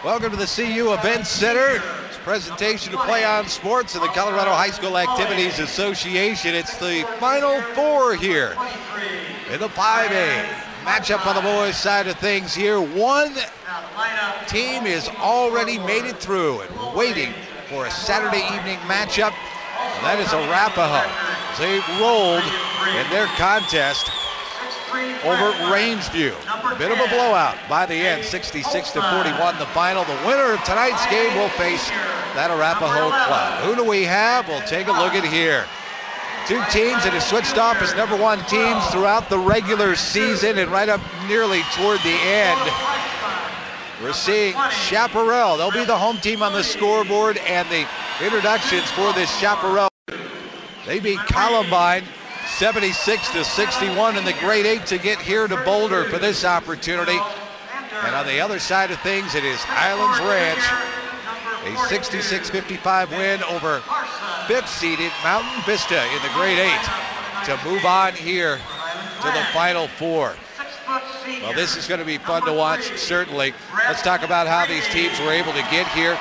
Welcome to the CU Event Center. It's a presentation of Play On Sports and the Colorado High School Activities Association. It's the Final Four here in the 5A. Matchup on the boys' side of things here. One team has already made it through and we're waiting for a Saturday evening matchup. And that is Arapahoe. They rolled in their contest over Rangeview. A bit of a blowout by the end, 66-41 the final. The winner of tonight's game will face that Arapahoe club. Who do we have? We'll take a look at here. Two teams that have switched off as number one teams throughout the regular season and right up nearly toward the end. We're seeing Chaparral. They'll be the home team on the scoreboard, and the introductions for this Chaparral. They beat Columbine 76-61 in the grade 8 to get here to Boulder for this opportunity. And on the other side of things, it is Highlands Ranch, a 66-55 win over 5th-seeded Mountain Vista in the grade 8 to move on here to the Final Four. Well, this is going to be fun to watch, certainly. Let's talk about how these teams were able to get here.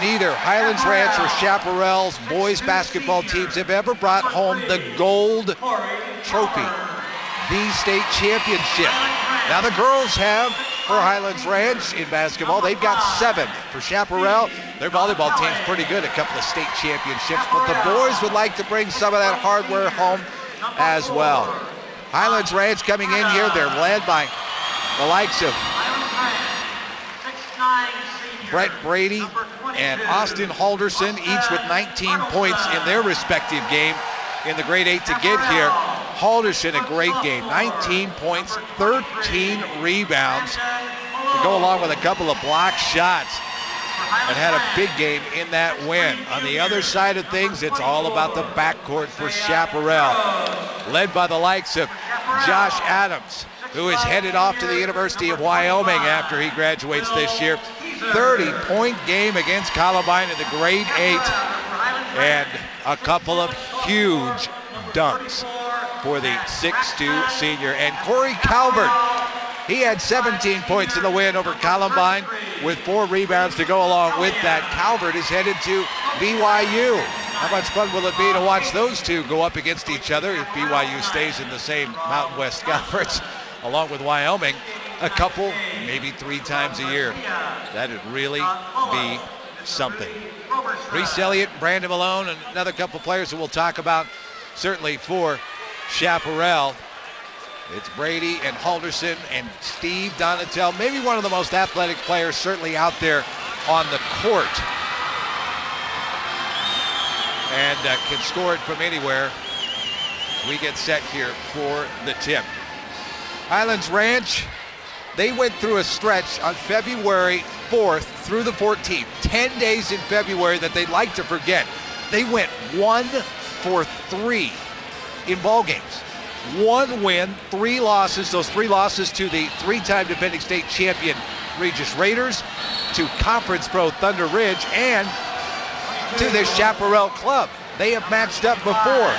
Neither Highlands Ranch or Chaparral's boys basketball teams have ever brought home the gold trophy, the state championship. Now the girls have for Highlands Ranch in basketball. They've got 7. For Chaparral, their volleyball team's pretty good, a couple of state championships, but the boys would like to bring some of that hardware home as well. Highlands Ranch coming in here, they're led by the likes of Brett Brady and Austin Halderson, each with 19 points in their respective game in the grade 8 to get here. Halderson, a great game, 19 points, 13 rebounds to go along with a couple of block shots, and had a big game in that win. On the other side of things, it's all about the backcourt for Chaparral, led by the likes of Josh Adams, who is headed off to the University of Wyoming after he graduates this year. 30-point game against Columbine in the grade 8, and a couple of huge dunks for the 6'2 senior. And Corey Calvert, he had 17 points in the win over Columbine with 4 rebounds to go along with that. Calvert is headed to BYU. How much fun will it be to watch those two go up against each other if BYU stays in the same Mountain West Conference along with Wyoming a couple, maybe 3 times a year? That'd really be something. Reese Elliott, Brandon Malone, and another couple players that we'll talk about certainly for Chaparral. It's Brady and Halderson and Steve Donatel, maybe one of the most athletic players certainly out there on the court. And can score it from anywhere. We get set here for the tip. Highlands Ranch, they went through a stretch on February 4th through the 14th, 10 days in February that they'd like to forget. They went 1 for 3 in ball games. 1 win, 3 losses. Those 3 losses to the 3-time defending state champion Regis Raiders, to Conference Pro Thunder Ridge, and to the Chaparral club. They have matched up before.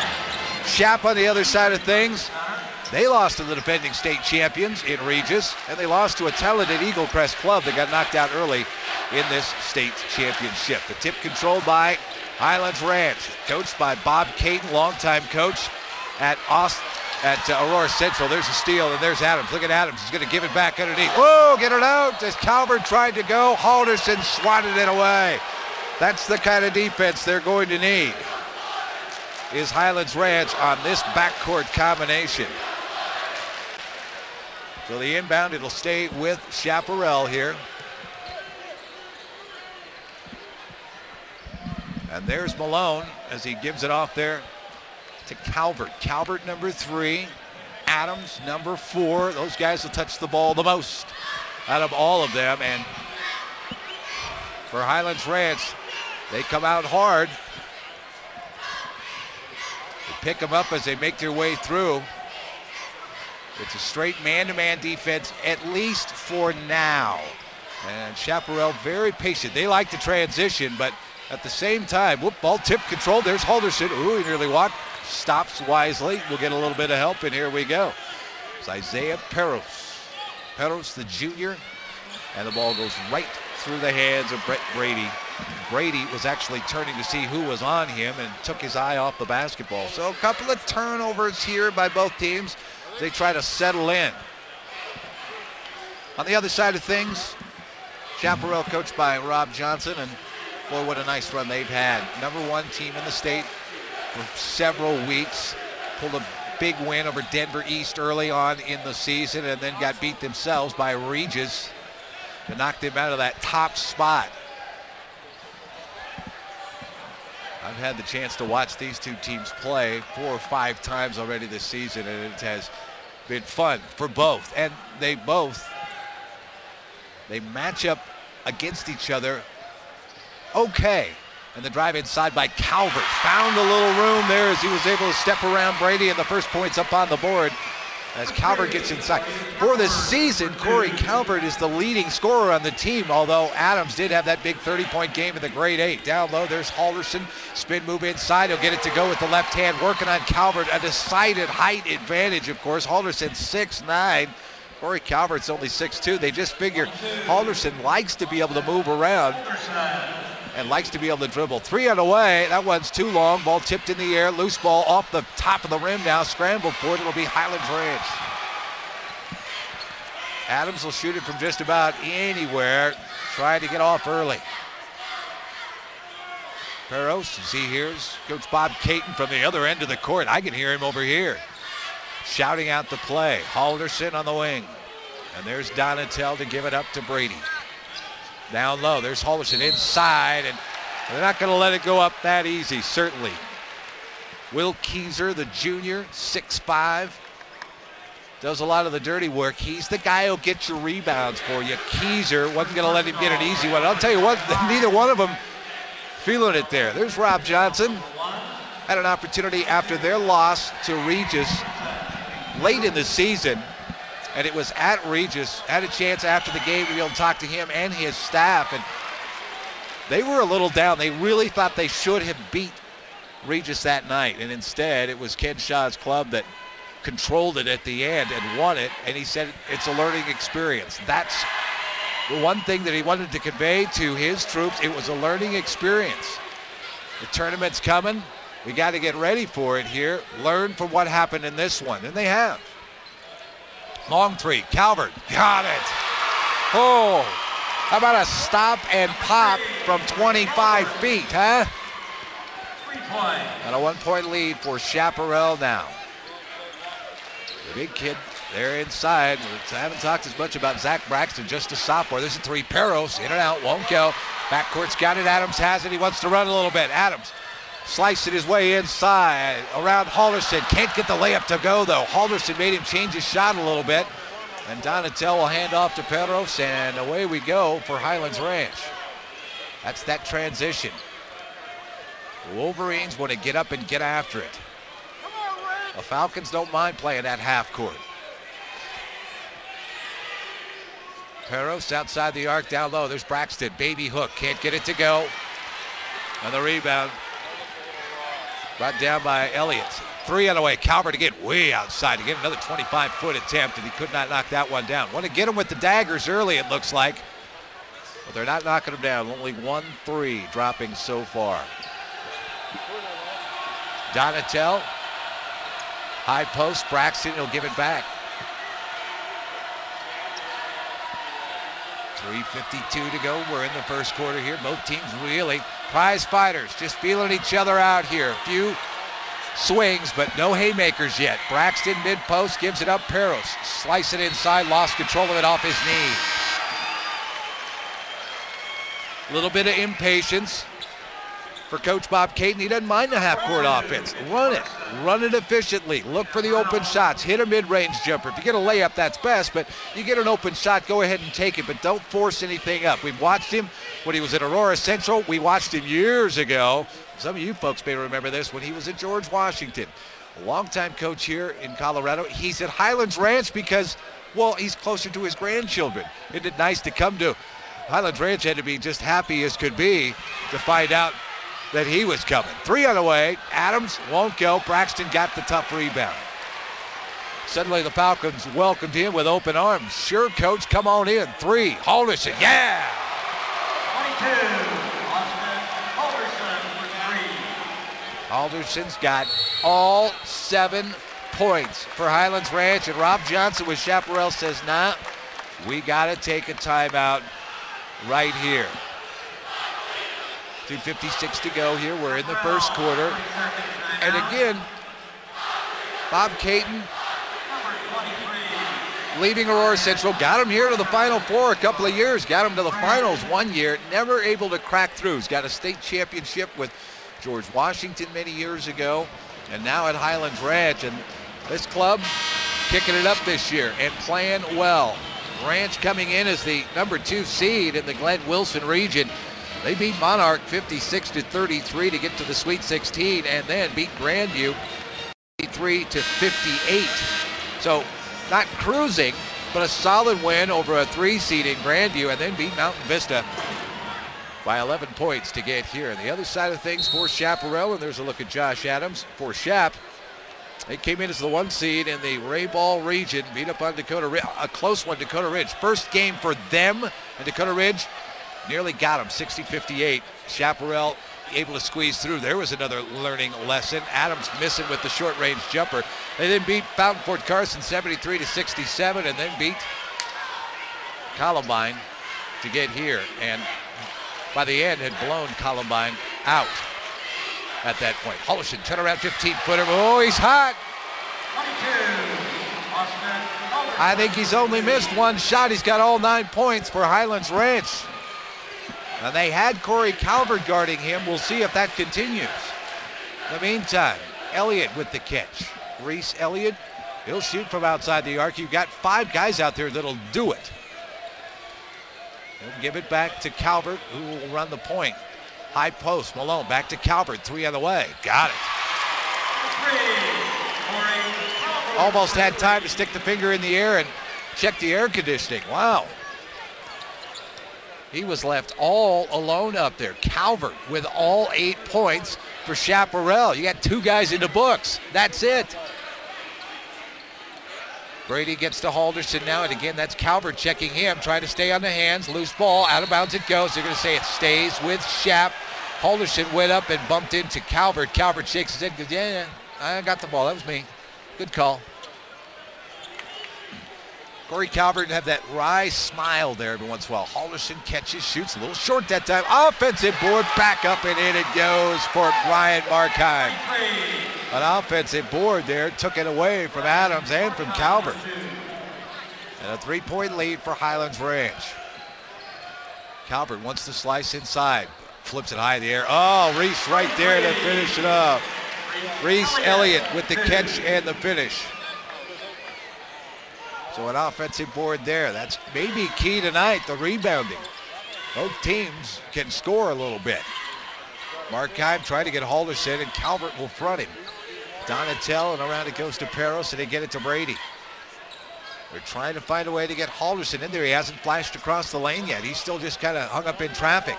Chap on the other side of things, they lost to the defending state champions in Regis, and they lost to a talented Eagle Crest club that got knocked out early in this state championship. The tip controlled by Highlands Ranch, coached by Bob Caden, longtime coach at Aurora Central. There's a steal, and there's Adams. Look at Adams. He's going to give it back underneath. Whoa, get it out as Calvert tried to go. Halderson swatted it away. That's the kind of defense they're going to need, is Highlands Ranch on this backcourt combination. So the inbound, it'll stay with Chaparral here. And there's Malone as he gives it off there to Calvert. Calvert, number 3. Adams, number 4. Those guys will touch the ball the most out of all of them. And for Highlands Ranch, they come out hard. They pick them up as they make their way through. It's a straight man-to-man defense, at least for now. And Chaparral very patient. They like to transition, but at the same time, whoop, ball tip control. There's Halderson. Ooh, he nearly walked. Stops wisely. We'll get a little bit of help, and here we go. It's Isaiah Peros Perros, the junior, and the ball goes right through the hands of Brett Brady. Brady was actually turning to see who was on him and took his eye off the basketball. So a couple of turnovers here by both teams as they try to settle in. On the other side of things, Chaparral coached by Rob Johnson, and boy, what a nice run they've had. #1 team in the state for several weeks. Pulled a big win over Denver East early on in the season and then got beat themselves by Regis to knock them out of that top spot. I've had the chance to watch these two teams play 4 or 5 times already this season, and it has been fun for both. And they match up against each other okay. And the drive inside by Calvert. Found a little room there as he was able to step around Brady, and the first point's up on the board as Calvert gets inside. For the season, Corey Calvert is the leading scorer on the team, although Adams did have that big 30-point game in the grade 8. Down low, there's Halderson. Spin move inside. He'll get it to go with the left hand, working on Calvert. A decided height advantage, of course. Halderson 6'9". Corey Calvert's only 6'2". They just figure Halderson likes to be able to move around and likes to be able to dribble. 3 on the way. That one's too long. Ball tipped in the air. Loose ball off the top of the rim now. Scrambled for it. It'll be Highlands Ranch. Adams will shoot it from just about anywhere, trying to get off early. Perros, as he hears Coach Bob Caton from the other end of the court. I can hear him over here shouting out the play. Halderson on the wing. And there's Donatel to give it up to Brady. Down low, there's Halderson inside, and they're not going to let it go up that easy, certainly. Will Keyser, the junior, 6'5", does a lot of the dirty work. He's the guy who'll get your rebounds for you. Keyser wasn't going to let him get an easy one. I'll tell you what, neither one of them feeling it there. There's Rob Johnson. Had an opportunity after their loss to Regis late in the season. And it was at Regis. Had a chance after the game to be able to talk to him and his staff. And they were a little down. They really thought they should have beat Regis that night. And instead, it was Ken Shaw's club that controlled it at the end and won it. And he said it's a learning experience. That's the one thing that he wanted to convey to his troops. It was a learning experience. The tournament's coming. We got to get ready for it here. Learn from what happened in this one. And they have. Long three, Calvert, got it. Oh, how about a stop and pop from 25 feet, huh? And a 1-point lead for Chaparral now. The big kid there inside. I haven't talked as much about Zach Braxton, just a sophomore. There's a 3, Perros, in and out, won't go. Backcourt's got it, Adams has it, he wants to run a little bit. Adams slicing his way inside around Halderson. Can't get the layup to go, though. Halderson made him change his shot a little bit. And Donatel will hand off to Perros, and away we go for Highlands Ranch. That's that transition. The Wolverines want to get up and get after it. The Falcons don't mind playing that half court. Perros outside the arc, down low. There's Braxton. Baby hook. Can't get it to go. And the rebound brought down by Elliott. 3 on the way. Calvert to get way outside to get another 25-foot attempt, and he could not knock that one down. Want to get him with the daggers early, it looks like. But they're not knocking him down. Only 1 3 dropping so far. Donatel. High post. Braxton will give it back. 3:52 to go. We're in the first quarter here. Both teams really prize fighters, just feeling each other out here. A few swings, but no haymakers yet. Braxton mid-post gives it up. Perros slice it inside, lost control of it off his knee. A little bit of impatience for Coach Bob Caton. He doesn't mind the half-court offense. Run it efficiently. Look for the open shots. Hit a mid-range jumper. If you get a layup, that's best, but you get an open shot, go ahead and take it, but don't force anything up. We've watched him when he was at Aurora Central. We watched him years ago. Some of you folks may remember this when he was at George Washington. A longtime coach here in Colorado. He's at Highlands Ranch because, well, he's closer to his grandchildren. Isn't it nice to come to Highlands Ranch? Had to be just happy as could be to find out that he was coming. 3 on the way. Adams won't go. Braxton got the tough rebound. Suddenly the Falcons welcomed him with open arms. Sure, coach, come on in. 3, Halderson, yeah! 22, Halderson for 3. Halderson's got all 7 points for Highlands Ranch, and Rob Johnson with Chaparral says, nah, we got to take a timeout right here. 2:56 to go here. We're in the first quarter. And again, Bob Caton, leading Aurora Central, got him here to the Final Four a couple of years, got him to the finals one year, never able to crack through. He's got a state championship with George Washington many years ago, and now at Highlands Ranch. And this club kicking it up this year and playing well. Ranch coming in as the number 2 seed in the Glenn Wilson region. They beat Monarch 56-33 to get to the Sweet 16, and then beat Grandview 53-58. So not cruising, but a solid win over a 3 seed in Grandview, and then beat Mountain Vista by 11 points to get here. And the other side of things for Chaparral, and there's a look at Josh Adams for Chap. They came in as the 1 seed in the Ray Ball region, beat up on Dakota Ridge, a close one, Dakota Ridge. First game for them, and Dakota Ridge nearly got them, 60-58. Chaparral able to squeeze through. There was another learning lesson. Adams missing with the short-range jumper. They then beat Fountain Fort Carson 73-67, and then beat Columbine to get here. And by the end, had blown Columbine out at that point. Halderson, turnaround 15-footer. Oh, he's hot. 22, I think he's only missed 1 shot. He's got all 9 points for Highlands Ranch. And they had Corey Calvert guarding him. We'll see if that continues. In the meantime, Elliott with the catch. Reese Elliott, he'll shoot from outside the arc. You've got 5 guys out there that'll do it. He'll give it back to Calvert, who will run the point. High post, Malone back to Calvert, 3 on the way. Got it. 3, Almost had time to stick the finger in the air and check the air conditioning. Wow. He was left all alone up there. Calvert with all 8 points for Chaparral. You got 2 guys in the books. That's it. Brady gets to Halderson now, and again, that's Calvert checking him, trying to stay on the hands. Loose ball, out of bounds it goes. They're going to say it stays with Shap. Halderson went up and bumped into Calvert. Calvert shakes his head and goes, yeah, I got the ball. That was me. Good call. Corey Calvert had that wry smile there every once in a while. Halderson catches, shoots a little short that time. Offensive board, back up and in it goes for Brian Markheim. An offensive board there, took it away from Adams and from Calvert. And a 3-point lead for Highlands Ranch. Calvert wants to slice inside, flips it high in the air. Oh, Reese right there to finish it up. Reese Elliott with the catch and the finish. So an offensive board there. That's maybe key tonight, the rebounding. Both teams can score a little bit. Markheim trying to get Halderson, and Calvert will front him. Donatel, and around it goes to Peros, and they get it to Brady. They're trying to find a way to get Halderson in there. He hasn't flashed across the lane yet. He's still just kind of hung up in traffic.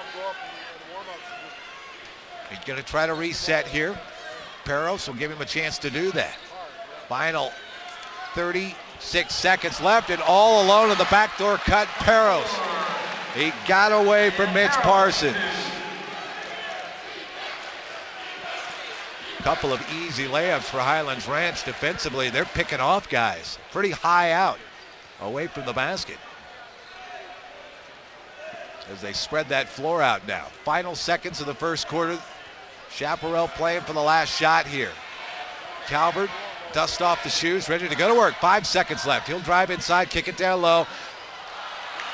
He's going to try to reset here. Peros will give him a chance to do that. Final 36 seconds left, and all alone in the backdoor cut, Peros. He got away from Mitch Parsons. Couple of easy layups for Highlands Ranch defensively. They're picking off guys pretty high out, away from the basket. As they spread that floor out now. Final seconds of the first quarter. Chaparral playing for the last shot here. Calvert, dust off the shoes, ready to go to work. 5 seconds left. He'll drive inside, kick it down low.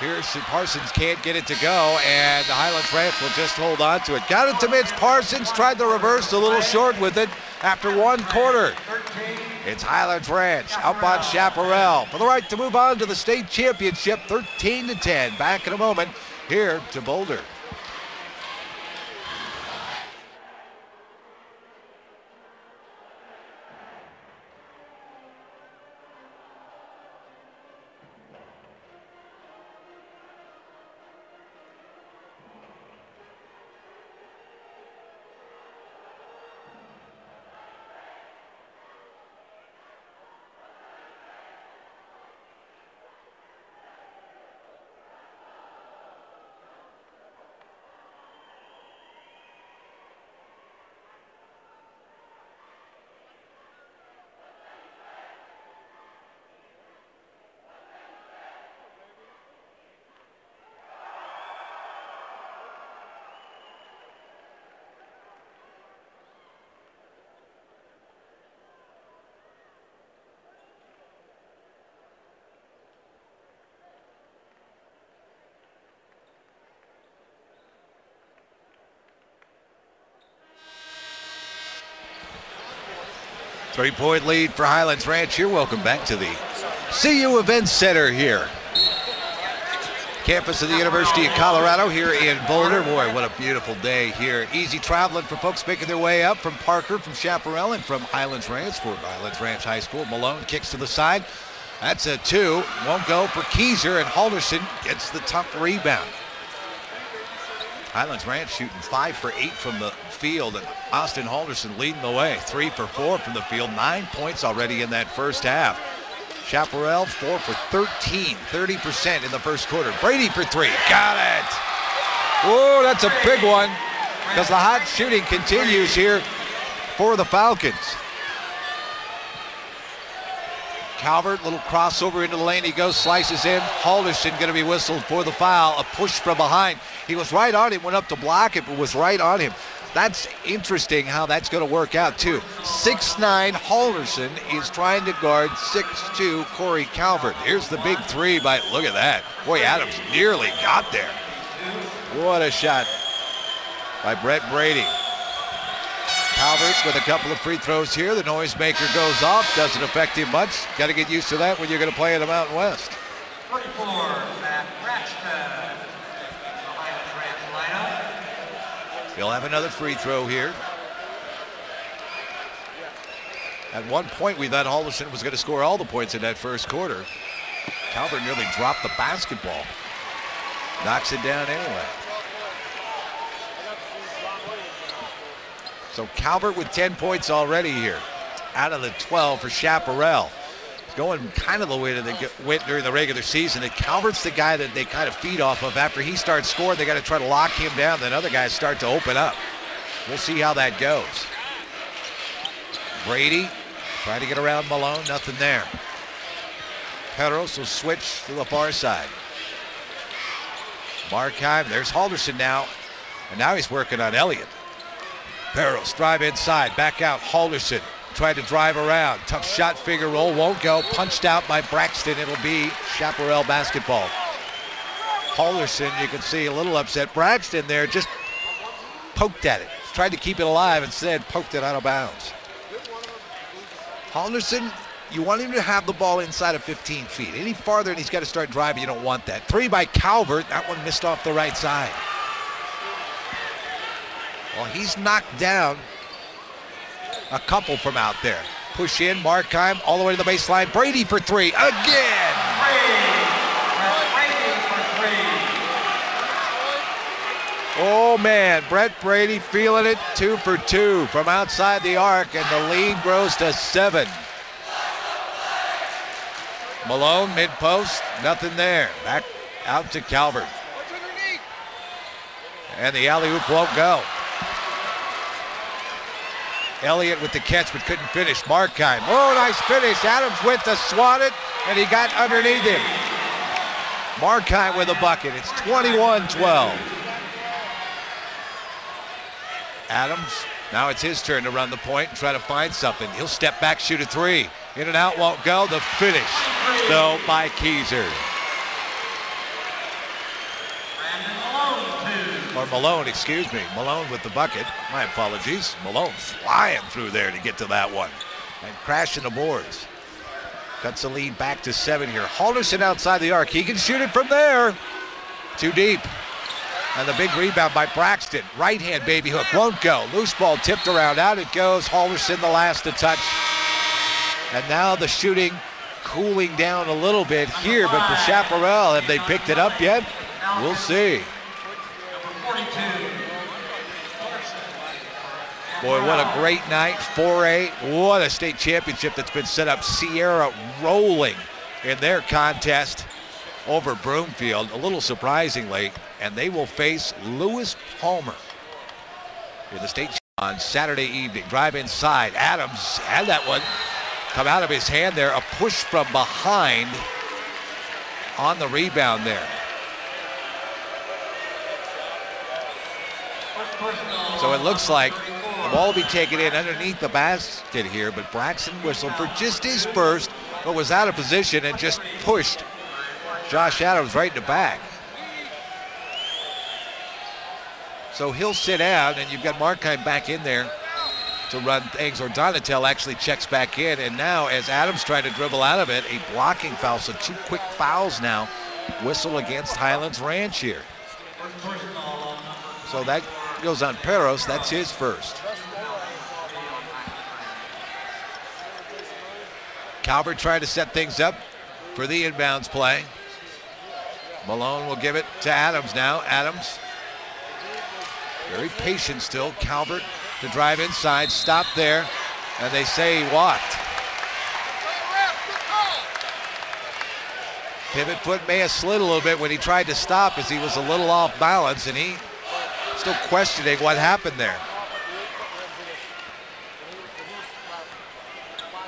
Pearson Parsons can't get it to go, and the Highlands Ranch will just hold on to it. Got it to Mitch Parsons, tried the reverse, a little short with it after 1 quarter. It's Highlands Ranch up on Chaparral for the right to move on to the state championship, 13-10. Back in a moment here to Boulder. 3-point lead for Highlands Ranch here. Welcome back to the CU Event Center here. Campus of the University of Colorado here in Boulder. Boy, what a beautiful day here. Easy traveling for folks making their way up from Parker, from Chaparral, and from Highlands Ranch for Highlands Ranch High School. Malone kicks to the side. That's a 2. Won't go for Keyser, and Halderson gets the tough rebound. Highlands Ranch shooting 5 for 8 from the field, and Austin Halderson leading the way. 3 for 4 from the field. 9 points already in that first half. Chaparral 4 for 13, 30% in the first quarter. Brady for 3, got it. Oh, that's a big one, because the hot shooting continues here for the Falcons. Calvert, little crossover into the lane. He goes, slices in. Halderson going to be whistled for the foul. A push from behind. He was right on him, went up to block it, but was right on him. That's interesting how that's going to work out, too. 6'9", Halderson is trying to guard 6'2", Corey Calvert. Here's the big 3 by, look at that. Boy, Adams nearly got there. What a shot by Brett Brady. Calvert with a couple of free throws here. The noisemaker goes off. Doesn't affect him much. Got to get used to that when you're going to play in the Mountain West. 34, Matt Braxton. The Highlands Ranch lineup. He'll have another free throw here. At one point, we thought Halderson was going to score all the points in that first quarter. Calvert nearly dropped the basketball. Knocks it down anyway. So Calvert with 10 points already here, out of the 12 for Chaparral. It's going kind of the way that they went during the regular season. That Calvert's the guy that they kind of feed off of. After he starts scoring, they got to try to lock him down. Then other guys start to open up. We'll see how that goes. Brady trying to get around Malone, nothing there. Pedros will switch to the far side. Markheim, there's Halderson now, and now he's working on Elliott. Barrows drive inside, back out. Halderson tried to drive around. Tough shot, figure roll, won't go. Punched out by Braxton. It'll be Chaparral basketball. Halderson, you can see a little upset. Braxton there just poked at it. Tried to keep it alive, instead poked it out of bounds. Halderson, you want him to have the ball inside of 15 feet. Any farther and he's got to start driving, you don't want that. 3 by Calvert, that one missed off the right side. Well, he's knocked down a couple from out there. Push in, Markheim, all the way to the baseline. Brady for 3, again! Brady for 3. Oh, man, Brett Brady feeling it, 2 for 2 from outside the arc, and the lead grows to 7. Malone, mid-post, nothing there. Back out to Calvert. And the alley-oop won't go. Elliott with the catch, but couldn't finish. Markheim, oh, nice finish. Adams went to swat it, and he got underneath him. Markheim with a bucket. It's 21-12. Adams, now it's his turn to run the point and try to find something. He'll step back, shoot a 3. In and out, won't go. The finish, though, by Keyser. Or Malone, excuse me. Malone with the bucket. My apologies. Malone flying through there to get to that one. And crashing the boards. Cuts the lead back to 7 here. Halderson outside the arc. He can shoot it from there. Too deep. And the big rebound by Braxton. Right hand baby hook. Won't go. Loose ball tipped around. Out it goes. Halderson the last to touch. And now the shooting cooling down a little bit here. But for Chaparral, have they picked it up yet? We'll see. Boy, what a great night. 4A. What a state championship that's been set up. Sierra rolling in their contest over Broomfield, a little surprisingly. And they will face Lewis Palmer in the state on Saturday evening. Drive inside. Adams had that one come out of his hand there. A push from behind on the rebound there. So it looks like the ball will be taken in underneath the basket here, but Braxton whistled for just his first, but was out of position and just pushed Josh Adams right in the back. So he'll sit down, and you've got Markheim back in there to run things, or Donatel actually checks back in. And now as Adams tried to dribble out of it, a blocking foul. So 2 quick fouls now. Whistle against Highlands Ranch here. So that goes on Peros. That's his first. Calvert trying to set things up for the inbounds play. Malone will give it to Adams now. Adams, very patient still. Calvert to drive inside, stop there, and they say he walked. Pivot foot may have slid a little bit when he tried to stop as he was a little off balance, and he still questioning what happened there.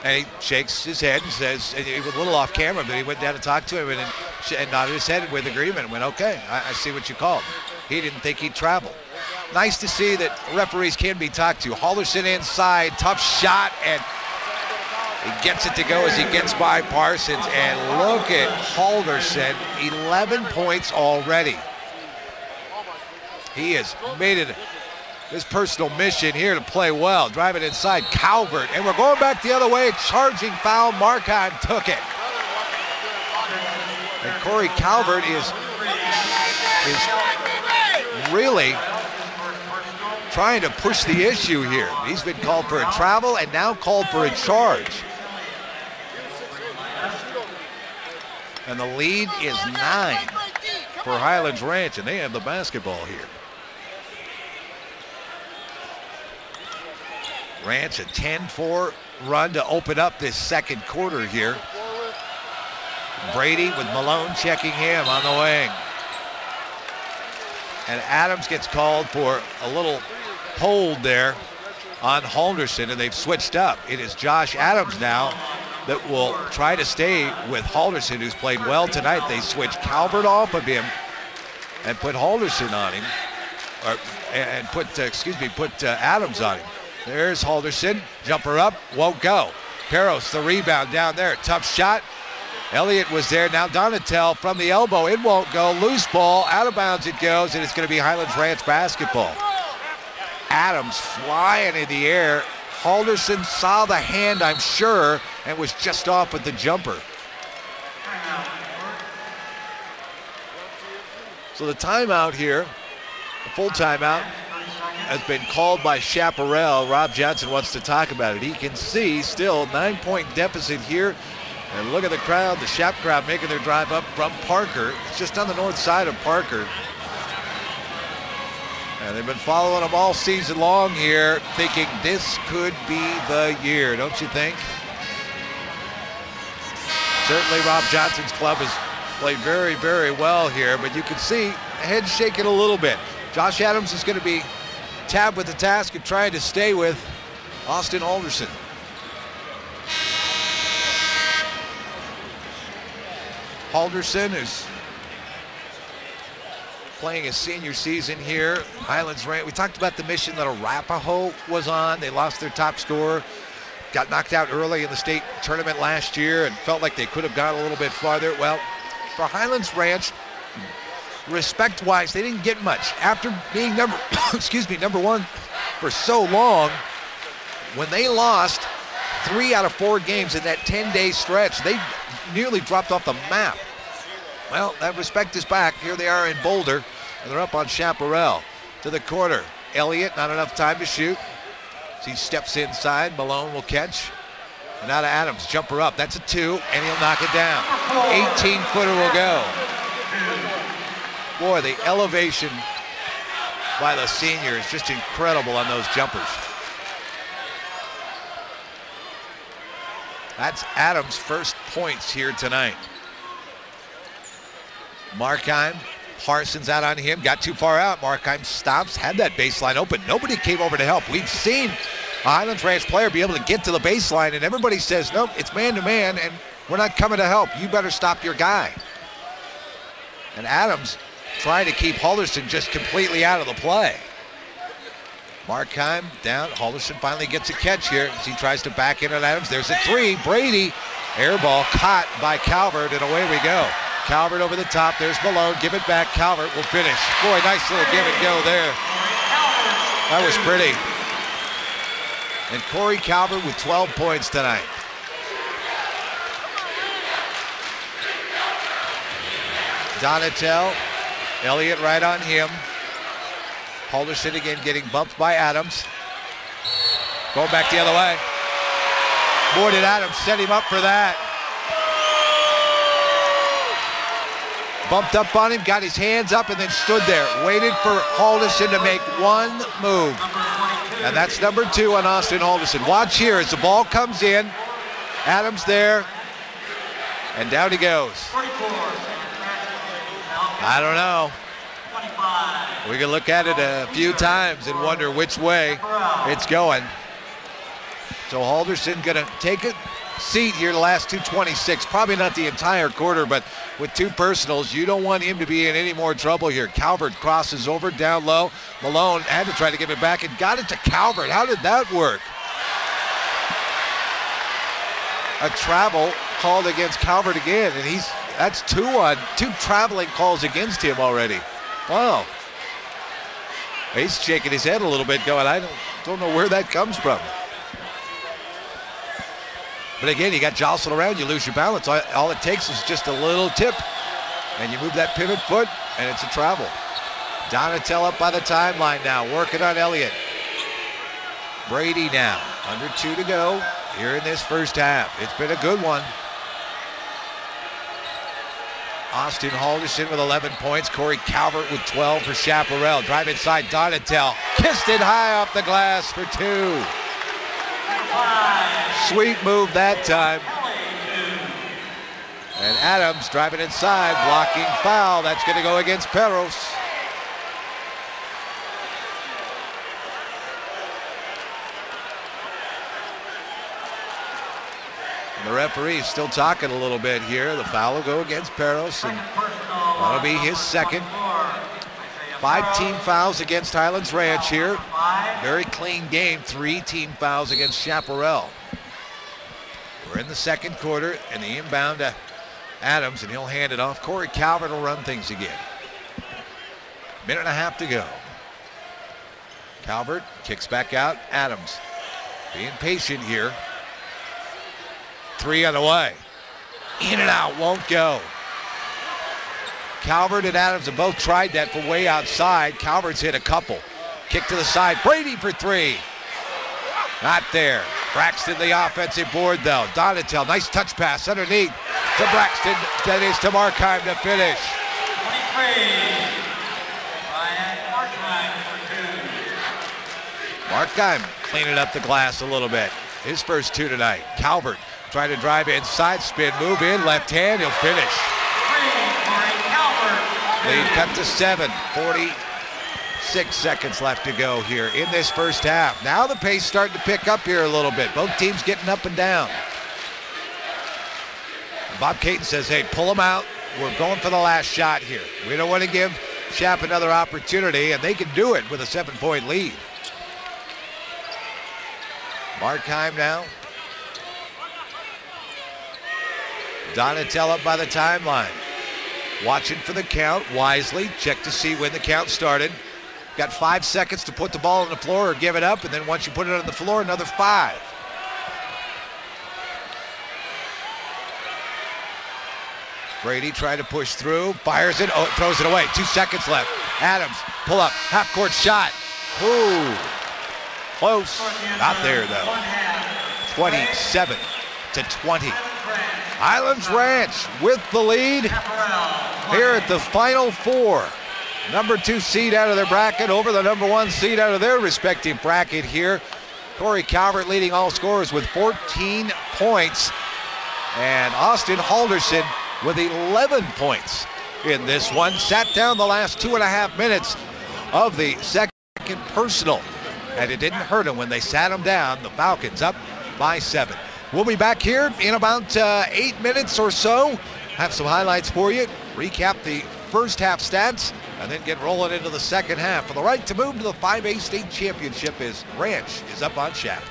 And he shakes his head and says, and he was a little off camera, but he went down to talk to him and nodded his head with agreement and went, okay, I see what you called. He didn't think he'd travel. Nice to see that referees can be talked to. Halderson inside, tough shot, and he gets it to go as he gets by Parsons. And look at Halderson, 11 points already. He has made it his personal mission here to play well. Driving inside, Calvert, and we're going back the other way. Charging foul, Markheim took it. And Corey Calvert is really trying to push the issue here. He's been called for a travel and now called for a charge. And the lead is 9 for Highlands Ranch, and they have the basketball here. Ranch a 10-4 run to open up this second quarter here. Brady with Malone checking him on the wing. And Adams gets called for a little hold there on Halderson, and they've switched up. It is Josh Adams now that will try to stay with Halderson, who's played well tonight. They switch Calvert off of him and put Halderson on him, and put Adams on him. There's Halderson, jumper up, won't go. Peros, the rebound down there, tough shot. Elliott was there, now Donatel from the elbow, it won't go. Loose ball, out of bounds it goes, and it's going to be Highlands Ranch basketball. Adams flying in the air. Halderson saw the hand, I'm sure, and was just off with the jumper. So the timeout here, the full timeout, has been called by Chaparral. Rob Johnson wants to talk about it. He can see still 9-point deficit here. And look at the crowd, the Shap crowd making their drive up from Parker. It's just on the north side of Parker. And they've been following them all season long here, thinking this could be the year, don't you think? Certainly Rob Johnson's club has played very, very well here, but you can see head shaking a little bit. Josh Adams is going to be tabbed with the task of trying to stay with Austin Halderson. Halderson is playing his senior season here. Highlands Ranch. We talked about the mission that Arapahoe was on. They lost their top scorer. Got knocked out early in the state tournament last year and felt like they could have gone a little bit farther. Well, for Highlands Ranch, respect-wise, they didn't get much. After being number one for so long, when they lost 3 out of 4 games in that 10-day stretch, they nearly dropped off the map. Well, that respect is back. Here they are in Boulder, and they're up on Chaparral. To the corner, Elliott, not enough time to shoot. As he steps inside, Malone will catch. And now to Adams, jumper up. That's a 2, and he'll knock it down. 18-footer will go. Boy, the elevation by the senior is just incredible on those jumpers. That's Adams' first points here tonight. Markheim, Parsons out on him, got too far out. Markheim stops, had that baseline open. Nobody came over to help. We've seen a Highlands Ranch player be able to get to the baseline, and everybody says, nope, it's man-to-man, and we're not coming to help. You better stop your guy. And Adams trying to keep Halderson just completely out of the play. Markheim down. Halderson finally gets a catch here as he tries to back in on Adams. There's a 3. Brady, air ball caught by Calvert, and away we go. Calvert over the top. There's Malone. Give it back. Calvert will finish. Boy, nice little give and go there. That was pretty. And Corey Calvert with 12 points tonight. Donatel, Elliott right on him. Halderson again getting bumped by Adams. Going back the other way. Boy, did Adams set him up for that. Bumped up on him, got his hands up, and then stood there. Waited for Halderson to make one move. And that's number 2 on Austin Halderson. Watch here as the ball comes in. Adams there. And down he goes. I don't know. We can look at it a few times and wonder which way it's going. So Halderson going to take a seat here the last 2:26. Probably not the entire quarter, but with 2 personals, you don't want him to be in any more trouble here. Calvert crosses over down low. Malone had to try to give it back and got it to Calvert. How did that work? A travel called against Calvert again, and that's 2 traveling calls against him already. Wow. He's shaking his head a little bit going, I don't know where that comes from. But again, you got jostled around, you lose your balance. All it takes is just a little tip, and you move that pivot foot, and it's a travel. Donatel up by the timeline now, working on Elliott. Brady now, under 2 to go here in this first half. It's been a good one. Austin Halderson with 11 points. Corey Calvert with 12 for Chaparral. Drive inside, Donatel. Kissed it high off the glass for 2. Sweet move that time. And Adams driving inside, blocking foul. That's going to go against Perros. The referee is still talking a little bit here. The foul will go against Perros, and that'll be his second. 5 team fouls against Highlands Ranch here. Very clean game. 3 team fouls against Chaparral. We're in the second quarter, and the inbound to Adams, and he'll hand it off. Corey Calvert will run things again. 1.5 minutes to go. Calvert kicks back out. Adams being patient here. 3 on the way. In and out, won't go. Calvert and Adams have both tried that from way outside. Calvert's hit a couple. Kick to the side. Brady for 3. Not there. Braxton the offensive board though. Donatel, nice touch pass underneath to Braxton. That is to Markheim to finish. 23. Markheim cleaning up the glass a little bit. His first 2 tonight. Calvert trying to drive inside, spin, move in, left hand, he'll finish. Lead cut to 7, 46 seconds left to go here in this first half. Now the pace starting to pick up here a little bit. Both teams getting up and down. Bob Caton says, hey, pull them out. We're going for the last shot here. We don't want to give Chap another opportunity, and they can do it with a 7-point lead. Markheim now. Donatel up by the timeline. Watching for the count wisely. Check to see when the count started. Got 5 seconds to put the ball on the floor or give it up, and then once you put it on the floor, another 5. Brady trying to push through, fires it, throws it away. 2 seconds left. Adams, pull up, half-court shot. Ooh, close. Not there, though. 27 to 20. Highlands Ranch with the lead here at the Final Four. Number 2 seed out of their bracket over the number 1 seed out of their respective bracket here. Corey Calvert leading all scorers with 14 points. And Austin Halderson with 11 points in this one. Sat down the last 2.5 minutes of the second personal. And it didn't hurt him when they sat him down. The Falcons up by 7. We'll be back here in about 8 minutes or so. Have some highlights for you. Recap the first half stats and then get rolling into the second half. For the right to move to the 5A state championship is Ranch is up on Shaft.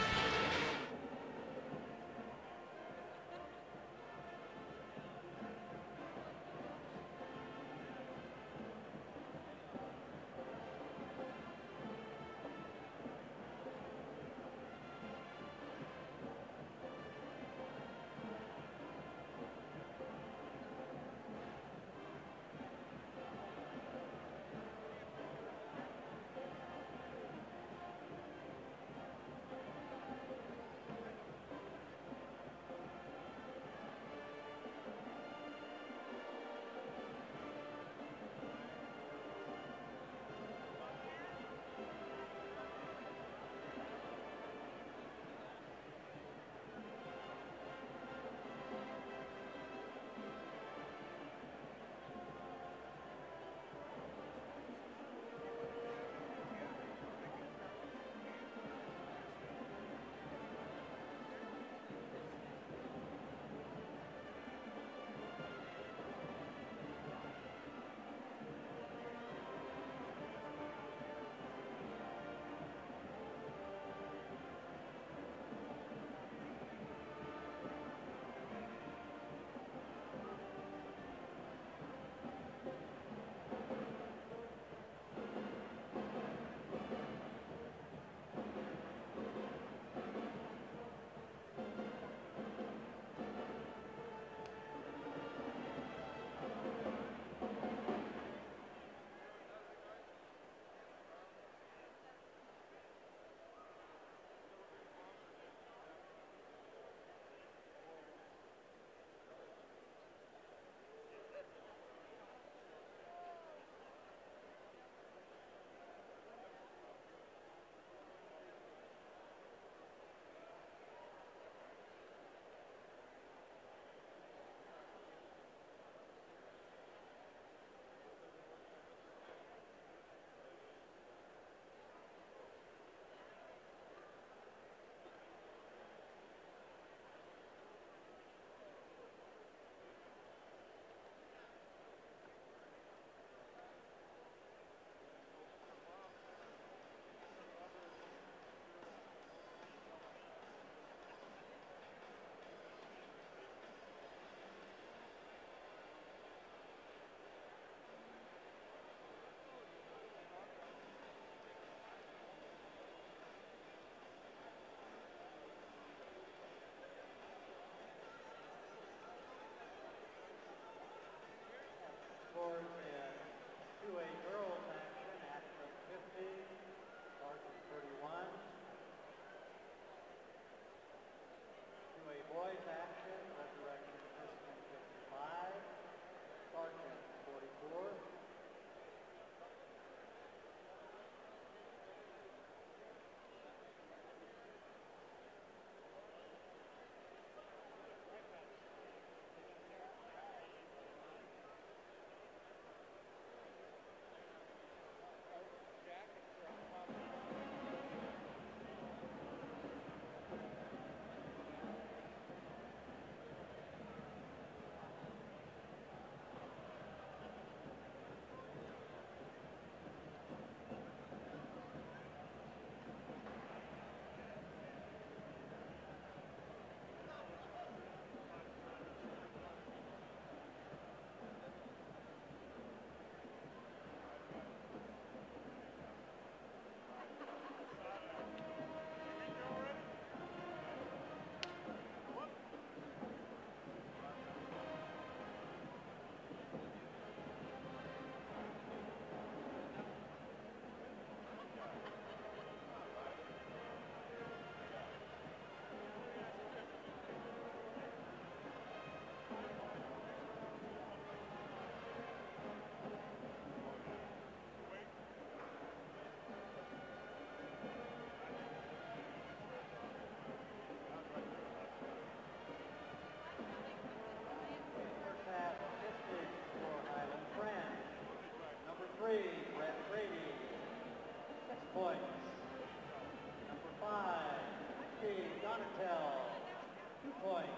points.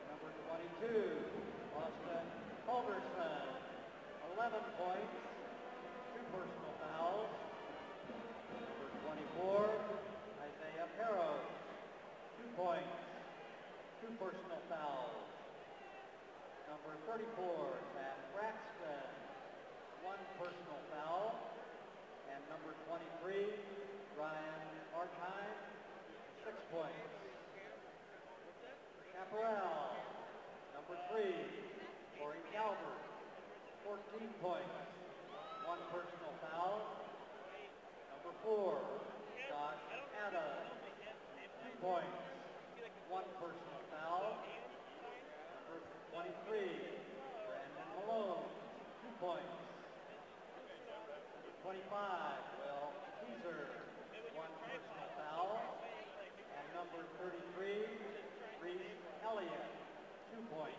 Number 22, Austin Halderson, 11 points, 2 personal fouls. Number 24, Isaiah Perro, 2 points, 2 personal fouls. Number 34, Sam Braxton, 1 personal foul. And number 23, Ryan Markheim, 6 points. Chaparral, number 3, Corey Calvert, 14 points, 1 personal foul. Number 4, Josh Adams, 2 points, 1 personal foul. Number 23, Brandon Malone, 2 points. 25, Will Teaser, 1 personal foul. And number 33, Reese Elliott, 2 points.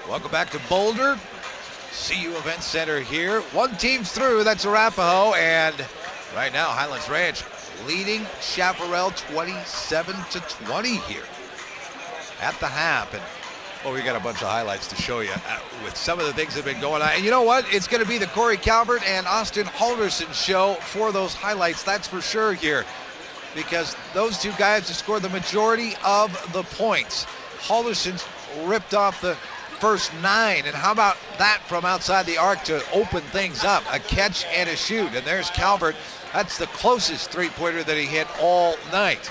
Welcome back to Boulder. CU Event Center here. One team's through, that's Arapahoe, and right now Highlands Ranch leading Chaparral 27-20 here at the half. And well, we got a bunch of highlights to show you with some of the things that have been going on. And you know what? It's going to be the Corey Calvert and Austin Halderson show for those highlights, that's for sure here, because those two guys have scored the majority of the points. Halderson's ripped off the first 9, and how about that from outside the arc to open things up? A catch and a shoot, and there's Calvert. That's the closest three-pointer that he hit all night.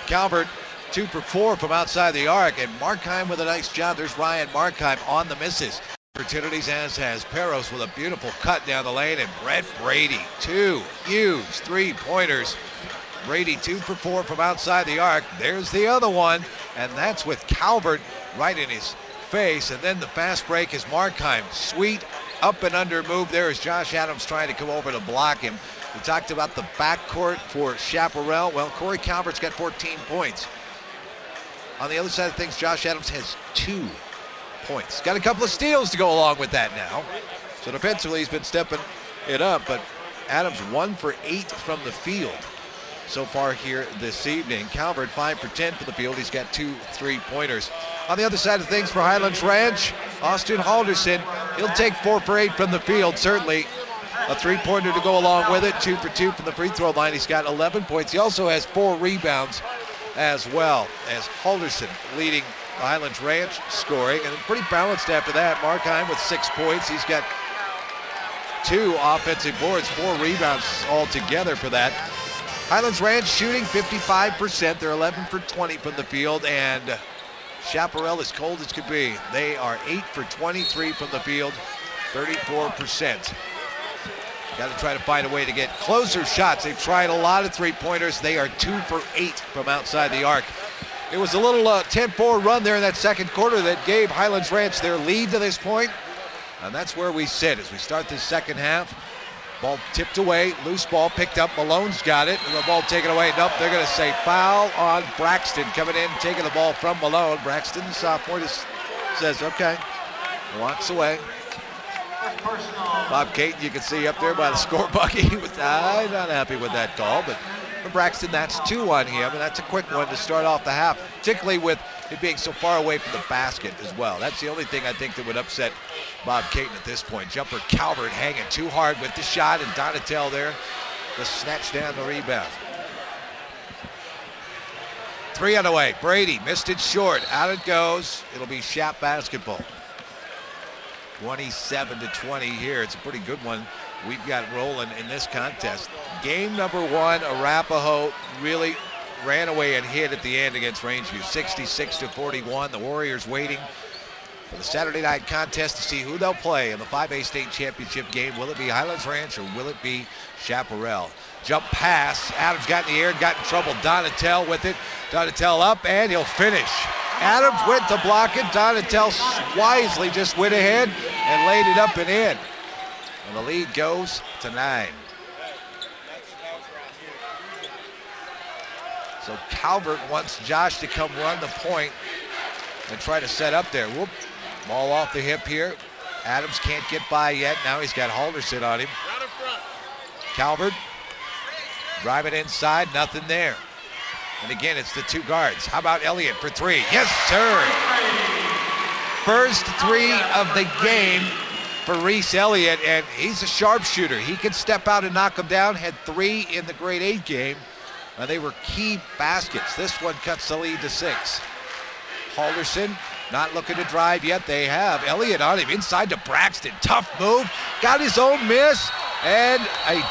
Calvert 2 for 4 from outside the arc, and Markheim with a nice job. There's Ryan Markheim on the misses. Opportunities, as has Peros with a beautiful cut down the lane, and Brett Brady, 2 huge three-pointers. Brady 2 for 4 from outside the arc. There's the other one, and that's with Calvert right in his face. And then the fast break is Markheim. Sweet up and under move there as Josh Adams trying to come over to block him. We talked about the backcourt for Chaparral. Well, Corey Calvert's got 14 points. On the other side of things, Josh Adams has 2 points. Got a couple of steals to go along with that now. So defensively, he's been stepping it up, but Adams 1 for 8 from the field so far here this evening. Calvert 5 for 10 for the field. He's got 2 3-pointers. On the other side of things for Highlands Ranch, Austin Halderson, he'll take 4 for 8 from the field. Certainly a 3-pointer to go along with it. 2 for 2 from the free throw line. He's got 11 points. He also has 4 rebounds as well, as Halderson leading Highlands Ranch scoring, and pretty balanced after that. Markheim with 6 points. He's got 2 offensive boards, 4 rebounds altogether for that. Highlands Ranch shooting 55%. They're 11 for 20 from the field, and Chaparral as cold as could be. They are 8 for 23 from the field, 34%. Got to try to find a way to get closer shots. They've tried a lot of three-pointers. They are 2 for 8 from outside the arc. It was a little 10-4 run there in that second quarter that gave Highlands Ranch their lead to this point. And that's where we sit as we start this second half. Ball tipped away, loose ball picked up. Malone's got it, and the ball taken away. Nope, they're going to say foul on Braxton coming in, taking the ball from Malone. Braxton, the sophomore, just says, okay, walks away. Bob Caton, you can see up there by the score bucket, he was not happy with that call, but for Braxton, that's 2 on him, and that's a quick one to start off the half, particularly with it being so far away from the basket as well. That's the only thing I think that would upset Bob Caton at this point. Jumper Calvert hanging too hard with the shot, and Donatel there to snatch down the rebound. 3 on the way. Brady missed it short. Out it goes. It'll be Shap basketball. 27-20 here. It's a pretty good one we've got rolling in this contest. Game number 1, Arapahoe really ran away and hit at the end against Rangeview, 66-41. The Warriors waiting for the Saturday night contest to see who they'll play in the 5A state championship game. Will it be Highlands Ranch or will it be Chaparral? Jump pass. Adams got in the air and got in trouble. Donatel with it. Donatel up, and he'll finish. Adams went to block it. Donatel wisely just went ahead and laid it up and in. And the lead goes to 9. So Calvert wants Josh to come run the point and try to set up there. Whoop. Ball off the hip here. Adams can't get by yet. Now he's got Halderson on him. Calvert driving inside, nothing there. And again, it's the 2 guards. How about Elliott for 3? Yes, sir. First 3 of the game for Reese Elliott, and he's a sharpshooter. He can step out and knock them down. Had 3 in the grade 8 game. They were key baskets. This one cuts the lead to 6. Halderson not looking to drive yet. They have Elliott on him inside to Braxton. Tough move. Got his own miss and a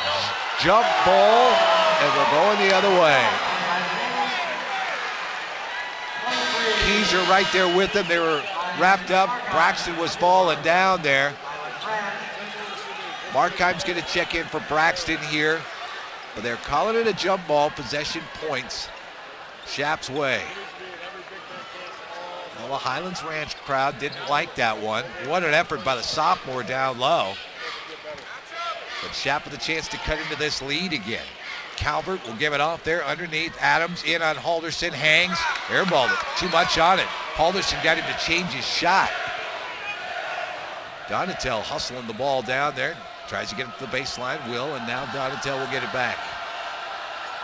jump ball, and we're going the other way. Keyser right there with them. They were wrapped up. Braxton was falling down there. Markheim's going to check in for Braxton here. But they're calling it a jump ball, possession points, Shap's way. Well, the Highlands Ranch crowd didn't like that one. What an effort by the sophomore down low. But Shap with a chance to cut into this lead again. Calvert will give it off there underneath. Adams in on Halderson, hangs, airballed it, too much on it. Halderson got him to change his shot. Donatel hustling the ball down there. Tries to get it to the baseline, will, and now Donatel will get it back.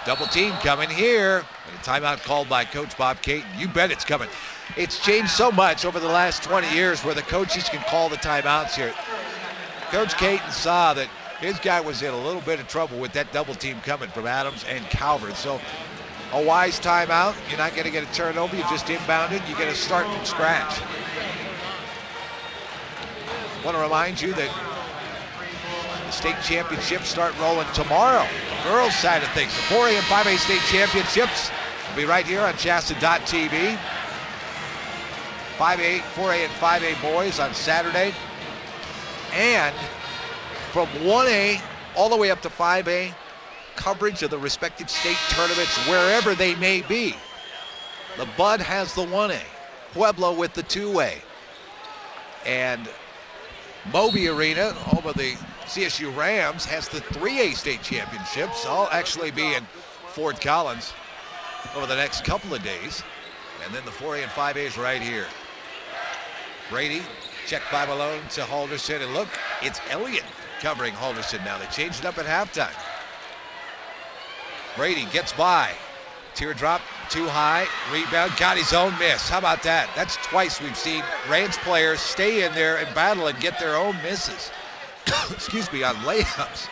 Double team coming here. And a timeout called by Coach Bob Caton. You bet it's coming. It's changed so much over the last 20 years where the coaches can call the timeouts here. Coach Caton saw that his guy was in a little bit of trouble with that double team coming from Adams and Calvert. So a wise timeout. You're not going to get a turnover. You just inbounded. You're going to start from scratch. I want to remind you that the state championships start rolling tomorrow. The girls' side of things. The 4A and 5A state championships will be right here on CHSAA.tv. 4A and 5A boys on Saturday. And from 1A all the way up to 5A, coverage of the respective state tournaments wherever they may be. The Bud has the 1A, Pueblo with the 2A, and Moby Arena, home of the CSU Rams, has the 3A state championships. I'll actually be in Fort Collins over the next couple of days. And then the 4A and 5A is right here. Brady, checked by Malone to Halderson, and look, it's Elliott covering Halderson now. They changed it up at halftime. Brady gets by. Teardrop too high, rebound, got his own miss. How about that? That's twice we've seen Ranch players stay in there and battle and get their own misses. Excuse me, on layups.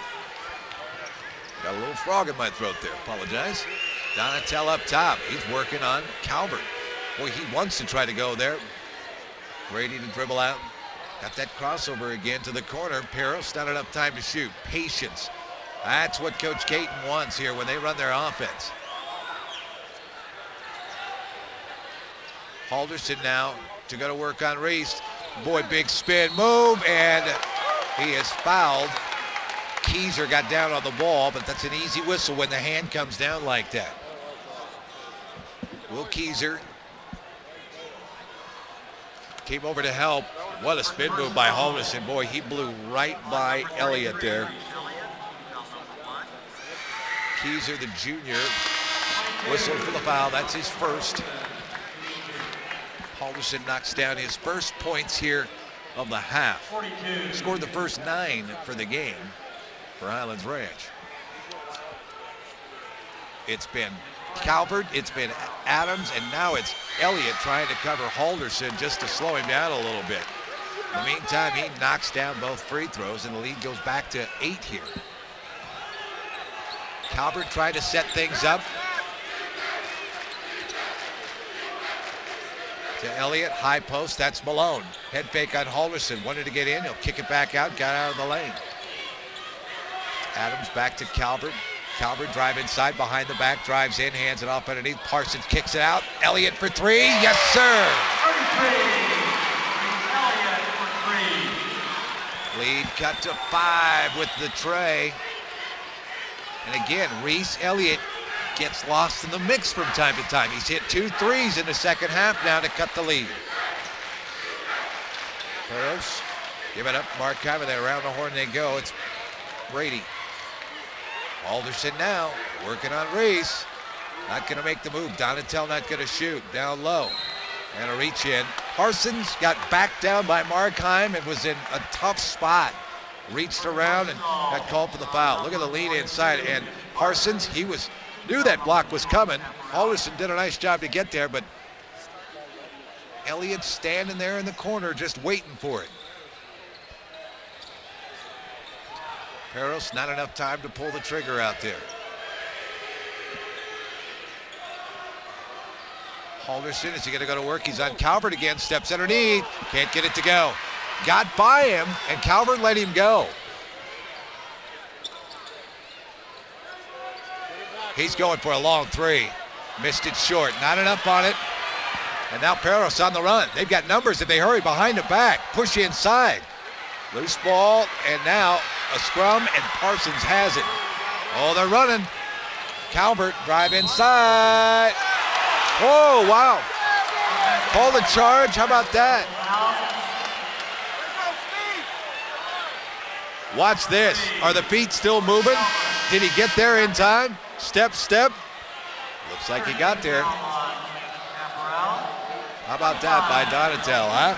Got a little frog in my throat there, apologize. Donatel up top, he's working on Calvert. Boy, he wants to try to go there. Brady to dribble out. Got that crossover again to the corner. Peros, not enough time to shoot. Patience. That's what Coach Caton wants here when they run their offense. Halderson now to go to work on Reese. Boy, big spin move, and he is fouled. Keyser got down on the ball, but that's an easy whistle when the hand comes down like that. Will Keyser came over to help. What a spin move by Halderson. Boy, he blew right by Elliott there. Keyser, the junior, whistled for the foul. That's his first. Halderson knocks down his first points here of the half. 42. Scored the first 9 for the game for Highlands Ranch. It's been Calvert, it's been Adams, and now it's Elliott trying to cover Halderson just to slow him down a little bit. In the meantime, he knocks down both free throws, and the lead goes back to 8 here. Calvert trying to set things up. To Elliott, high post, that's Malone. Head fake on Halderson, wanted to get in, he'll kick it back out, got out of the lane. Adams back to Calvert. Calvert drive inside, behind the back, drives in, hands it off underneath. Parsons kicks it out. Elliott for 3, yes sir! 33, Elliott for 3. Lead cut to 5 with the tray. And again, Reese Elliott gets lost in the mix from time to time. He's hit 2 threes in the second half now to cut the lead. Peros, give it up, Markheim, and then around the horn they go. It's Brady. Alderson now working on Reese. Not going to make the move. Donatel not going to shoot. Down low. And a reach in. Parsons got backed down by Markheim and was in a tough spot. Reached around and got called for the foul. Look at the lead inside. And Parsons, he knew that block was coming. Alderson did a nice job to get there, but Elliott standing there in the corner just waiting for it. Peros, not enough time to pull the trigger out there. Halderson, is he going to go to work? He's on Calvert again, steps underneath, can't get it to go. Got by him, and Calvert let him go. He's going for a long 3. Missed it short, not enough on it. And now Peros on the run. They've got numbers if they hurry behind the back. Push inside. Loose ball, and now a scrum, and Parsons has it. Oh, they're running. Calvert, drive inside. Oh, wow. Call the charge, how about that? Watch this. Are the feet still moving? Did he get there in time? Step, step. Looks like he got there. How about that by Donatel, huh?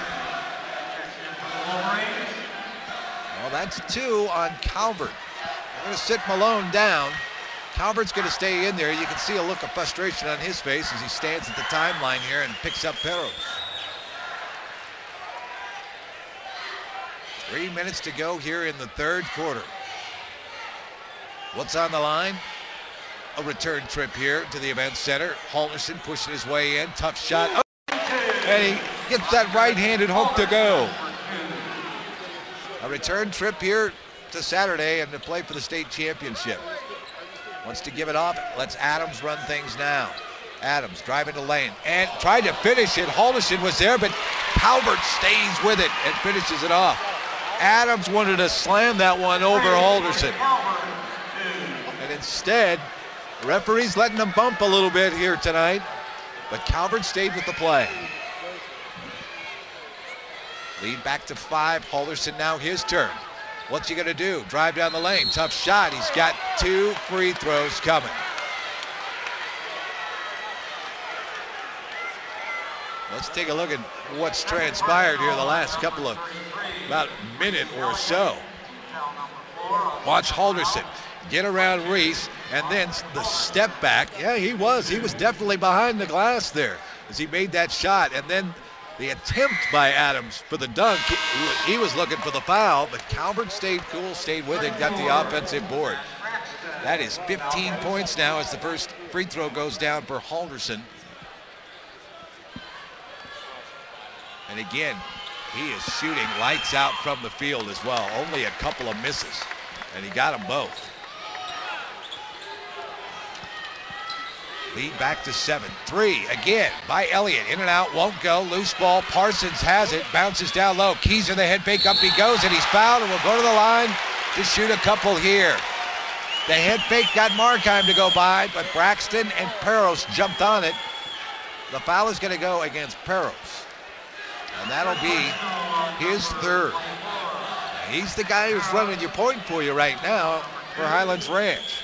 Well, that's 2 on Calvert. They're going to sit Malone down. Calvert's going to stay in there. You can see a look of frustration on his face as he stands at the timeline here and picks up Peros. 3 minutes to go here in the third quarter. What's on the line? A return trip here to the event center. Halderson pushing his way in. Tough shot. Oh! And he gets that right-handed hook to go. A return trip here to Saturday and to play for the state championship. Wants to give it off. Lets Adams run things now. Adams driving the lane and tried to finish it. Halderson was there, but Calvert stays with it and finishes it off. Adams wanted to slam that one over Halderson. And instead, the referee's letting them bump a little bit here tonight, but Calvert stayed with the play. Lead back to 5. Halderson now his turn. What's he going to do? Drive down the lane. Tough shot. He's got 2 free throws coming. Let's take a look at what's transpired here the last couple of, about a minute or so. Watch Halderson get around Reese, and then the step back. Yeah, he was definitely behind the glass there as he made that shot. And then the attempt by Adams for the dunk, he was looking for the foul, but Calvert stayed cool, stayed with it, got the offensive board. That is 15 points now as the first free throw goes down for Halderson. And again, he is shooting lights out from the field as well. Only a couple of misses, and he got them both. Lead back to 7. 3 again by Elliott. In and out, won't go. Loose ball. Parsons has it. Bounces down low. Keyser the head fake. Up he goes, and he's fouled, and will go to the line to shoot a couple here. The head fake got Markheim to go by, but Braxton and Peros jumped on it. The foul is going to go against Peros, and that'll be his third. He's the guy who's running your point for you right now for Highlands Ranch.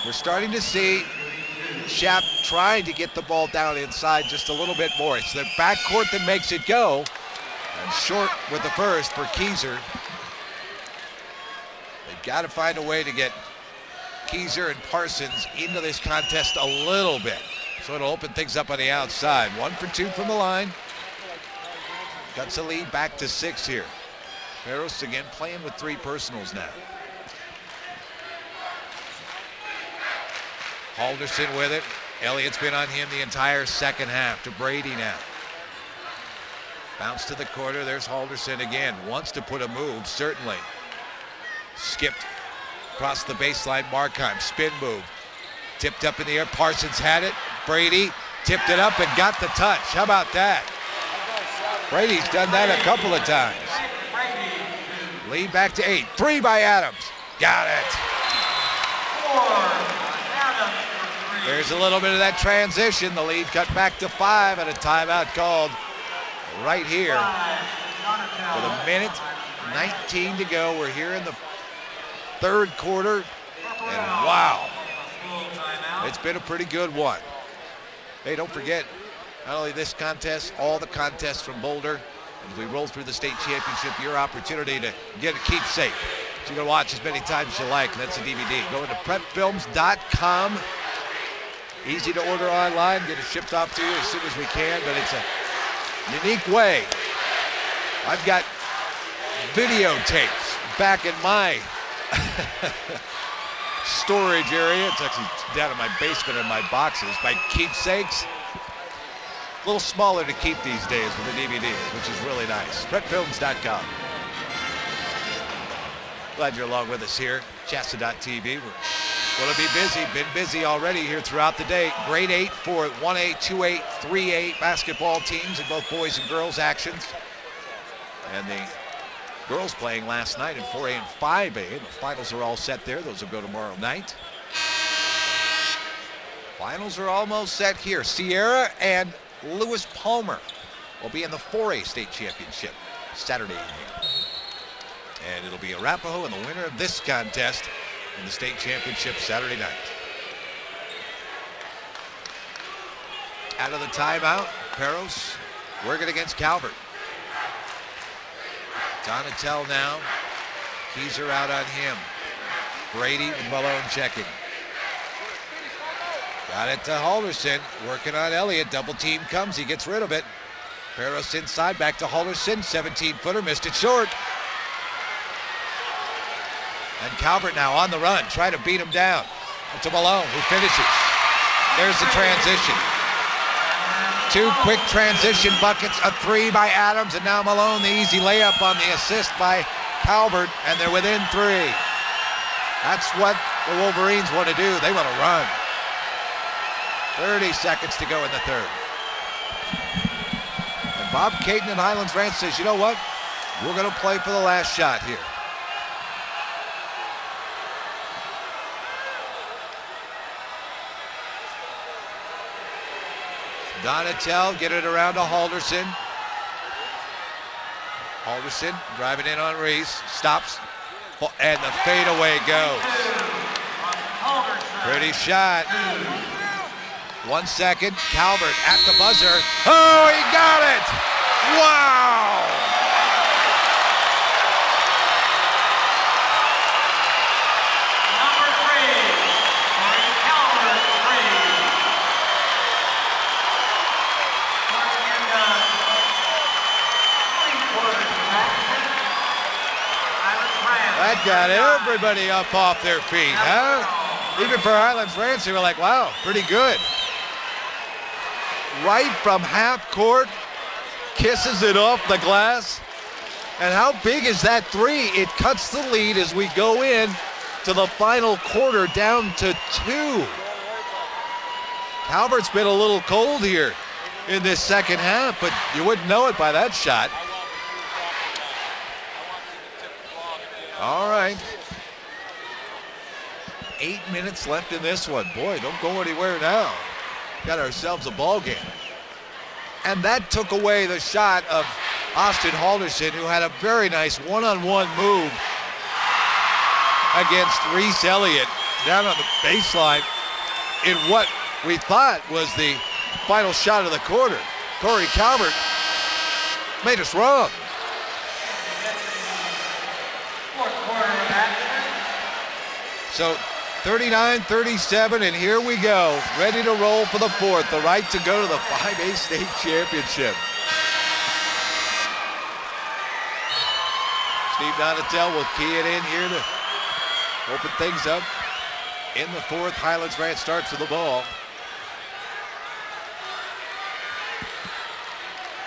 We're starting to see Shap trying to get the ball down inside just a little bit more. It's the backcourt that makes it go. And short with the first for Keyser. They've got to find a way to get Keyser and Parsons into this contest a little bit. So it'll open things up on the outside. 1 for 2 from the line. Cuts the lead back to 6 here. Peros again playing with 3 personals now. Halderson with it. Elliott's been on him the entire second half. To Brady now. Bounce to the corner. There's Halderson again. Wants to put a move, certainly. Skipped across the baseline. Markheim, spin move. Tipped up in the air. Parsons had it. Brady tipped it up and got the touch. How about that? Brady's done that a couple of times. Lead back to 8. 3 by Adams. Got it. There's a little bit of that transition. The lead cut back to 5 and a timeout called right here. With a minute 19 to go. We're here in the third quarter. And wow, it's been a pretty good one. Hey, don't forget, not only this contest, all the contests from Boulder. As we roll through the state championship, your opportunity to get a keepsake. So you can watch as many times as you like. That's a DVD. Go into prepfilms.com. Easy to order online, get it shipped off to you as soon as we can, but it's a unique way. I've got videotapes back in my storage area. It's actually down in my basement in my boxes. My keepsakes, a little smaller to keep these days with the DVDs, which is really nice. Prepfilms.com. Glad you're along with us here. CHSAA.tv. We're going to be busy, been busy already here throughout the day. Grade 8 for 1A, 2A, 3A basketball teams in both boys and girls actions. And the girls playing last night in 4A and 5A. The finals are all set there. Those will go tomorrow night. Finals are almost set here. Sierra and Lewis Palmer will be in the 4A state championship Saturday evening. And it'll be Arapahoe and the winner of this contest in the state championship Saturday night. Out of the timeout, Peros working against Calvert. Donatel now. Keyser out on him. Brady with Malone checking. Got it to Halderson. Working on Elliott. Double team comes. He gets rid of it. Peros inside. Back to Halderson. 17-footer. Missed it short. And Calvert now on the run, trying to beat him down. To Malone, who finishes. There's the transition. 2 quick transition buckets, a 3 by Adams, and now Malone, the easy layup on the assist by Calvert, and they're within 3. That's what the Wolverines want to do. They want to run. 30 seconds to go in the third. And Bob Caton and Highlands Ranch says, you know what? We're going to play for the last shot here. Donatel, get it around to Halderson. Halderson driving in on Reese, stops, and the fadeaway goes. Pretty shot. 1 second, Calvert at the buzzer. Oh, he got it! Wow! That got everybody up off their feet, huh? Even for Highlands Ranch, they were like, wow, pretty good. Right from half court, kisses it off the glass. And how big is that three? It cuts the lead as we go in to the final quarter, down to 2. Calvert's been a little cold here in this second half, but you wouldn't know it by that shot. All right. 8 minutes left in this one. Boy, don't go anywhere now. Got ourselves a ball game. And that took away the shot of Austin Halderson, who had a very nice one-on-one move against Reese Elliott down on the baseline in what we thought was the final shot of the quarter. Corey Calvert made us wrong. So 39-37, and here we go, ready to roll for the fourth, the right to go to the 5A state championship. Steve Donatel will key it in here to open things up. In the fourth, Highlands Ranch starts with the ball.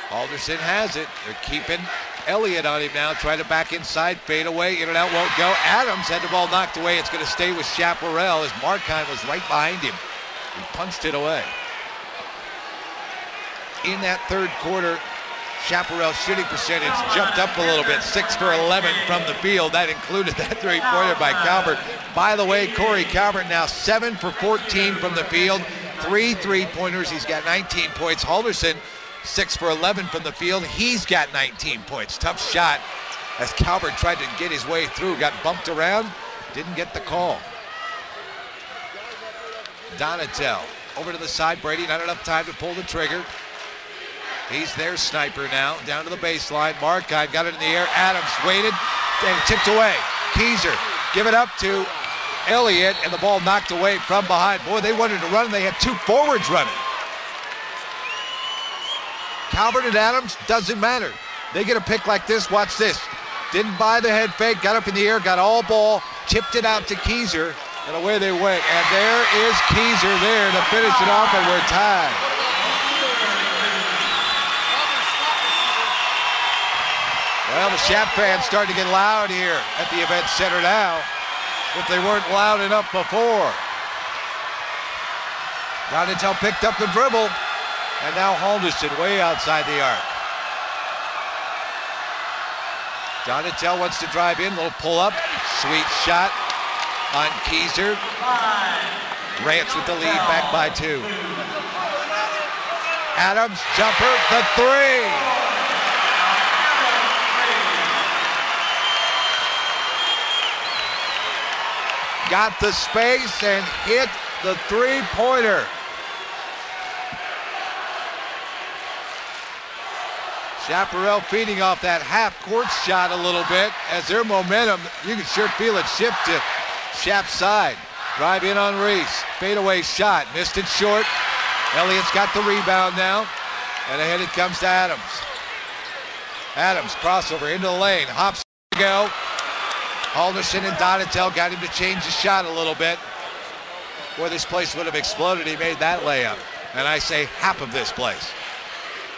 Halderson has it. They're keeping Elliott on him now, trying to back inside, fade away, in and out, won't go. Adams had the ball knocked away. It's going to stay with Chaparral as Markheim was right behind him. He punched it away. In that third quarter, Chaparral's shooting percentage jumped up a little bit, 6 for 11 from the field. That included that three-pointer by Calvert. By the way, Corey Calvert now 7 for 14 from the field, 3 three-pointers. He's got 19 points. Halderson 6 for 11 from the field. He's got 19 points. Tough shot as Calvert tried to get his way through. Got bumped around. Didn't get the call. Donatel over to the side. Brady not enough time to pull the trigger. He's their sniper now. Down to the baseline. Markheim got it in the air. Adams waited and tipped away. Keyser give it up to Elliott, and the ball knocked away from behind. Boy, they wanted to run. They had 2 forwards running. Calvert and Adams, doesn't matter. They get a pick like this, watch this. Didn't buy the head fake, got up in the air, got all ball, chipped it out to Keyser, and away they went. And there is Keyser there to finish it off, and we're tied. Well, the Shap fans starting to get loud here at the event center now, if they weren't loud enough before. Donatel picked up the dribble. And now Halderson way outside the arc. Donatel wants to drive in, little pull up, sweet shot on Keyser. Ranch with the lead, back by 2. Adams, jumper, the 3. Got the space and hit the three-pointer. Chaparral feeding off that half-court shot a little bit as their momentum, you can sure feel it shift to Shap's side. Drive in on Reese, fadeaway shot, missed it short. Elliott's got the rebound now, and ahead it comes to Adams. Adams crossover into the lane, hops to go. Halderson and Donatel got him to change the shot a little bit. Boy, this place would have exploded. He made that layup, and I say half of this place.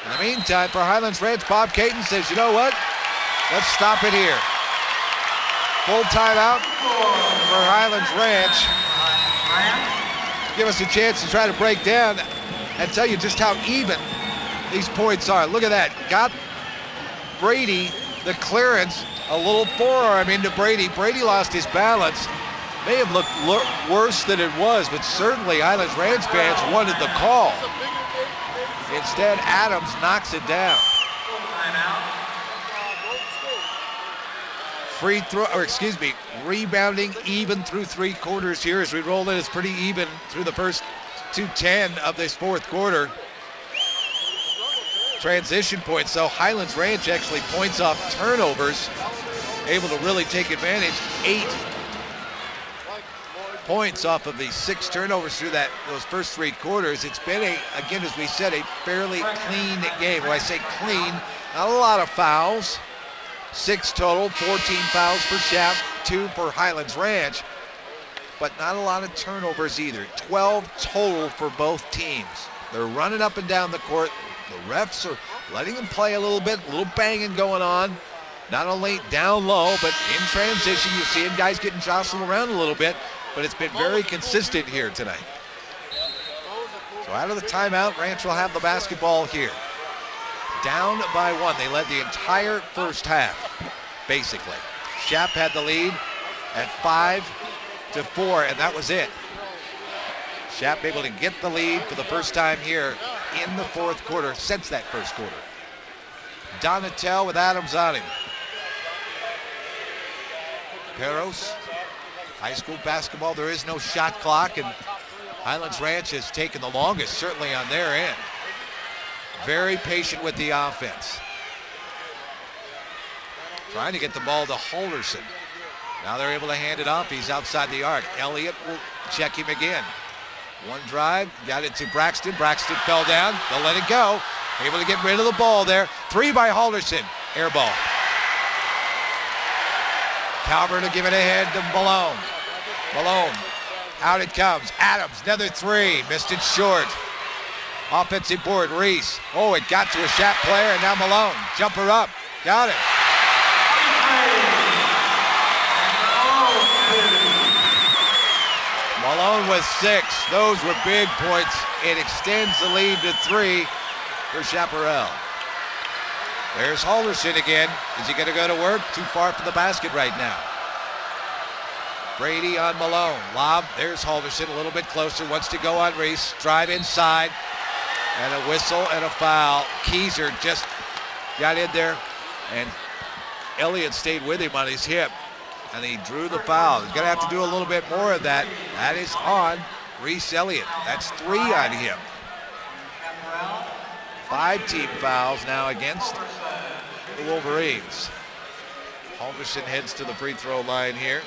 In the meantime, for Highlands Ranch, Bob Caton says, you know what? Let's stop it here. Full timeout for Highlands Ranch. Give us a chance to try to break down and tell you just how even these points are. Look at that. Got Brady the clearance, a little forearm into Brady. Brady lost his balance. May have looked worse than it was, but certainly Highlands Ranch fans wanted the call. Instead, Adams knocks it down. Rebounding even through 3 quarters here as we roll in. It's pretty even through the first 2:10 of this fourth quarter. Transition points, so Highlands Ranch actually points off turnovers, able to really take advantage. 8 points off of the 6 turnovers through those first 3 quarters. It's been again, as we said, a fairly clean game. When I say clean, not a lot of fouls. 6 total, 14 fouls for Shap, 2 for Highlands Ranch, but not a lot of turnovers either. 12 total for both teams. They're running up and down the court. The refs are letting them play a little bit, a little banging going on. Not only down low, but in transition. You're seeing guys getting jostled around a little bit, but it's been very consistent here tonight. So out of the timeout, Ranch will have the basketball here. Down by 1. They led the entire first half, basically. Shap had the lead at 5-4, and that was it. Shap able to get the lead for the first time here in the fourth quarter, since that first quarter. Donatel with Adams on him. Peros, high school basketball, there is no shot clock, and Highlands Ranch has taken the longest, certainly on their end. Very patient with the offense. Trying to get the ball to Halderson. Now they're able to hand it off. He's outside the arc. Elliott will check him again. One drive, got it to Braxton. Braxton fell down. They'll let it go. Able to get rid of the ball there. 3 by Halderson. Air ball. Calvert to give it ahead to Malone. Malone. Out it comes. Adams, another 3. Missed it short. Offensive board, Reese. Oh, it got to a Shap player, and now Malone. Jumper up. Got it. Malone with 6. Those were big points. It extends the lead to 3 for Chaparral. There's Halderson again. Is he going to go to work? Too far from the basket right now. Brady on Malone. Lob. There's Halderson a little bit closer. Wants to go on Reese. Drive inside. And a whistle and a foul. Keyser just got in there. And Elliott stayed with him on his hip. And he drew the foul. He's going to have to do a little bit more of that. That is on Reese Elliott. That's 3 on him. 5 team fouls now against the Wolverines. Halderson heads to the free throw line here.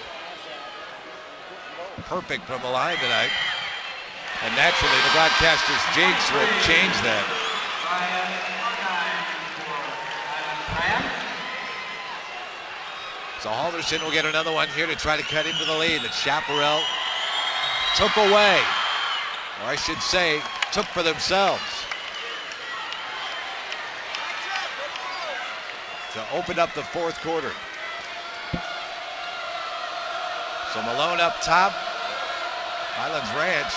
Perfect from the line tonight. And naturally, the broadcaster's jinx will change that. So Halderson will get another one here to try to cut into the lead that Chaparral took away. Or I should say, took for themselves. To open up the fourth quarter. So Malone up top. Highlands Ranch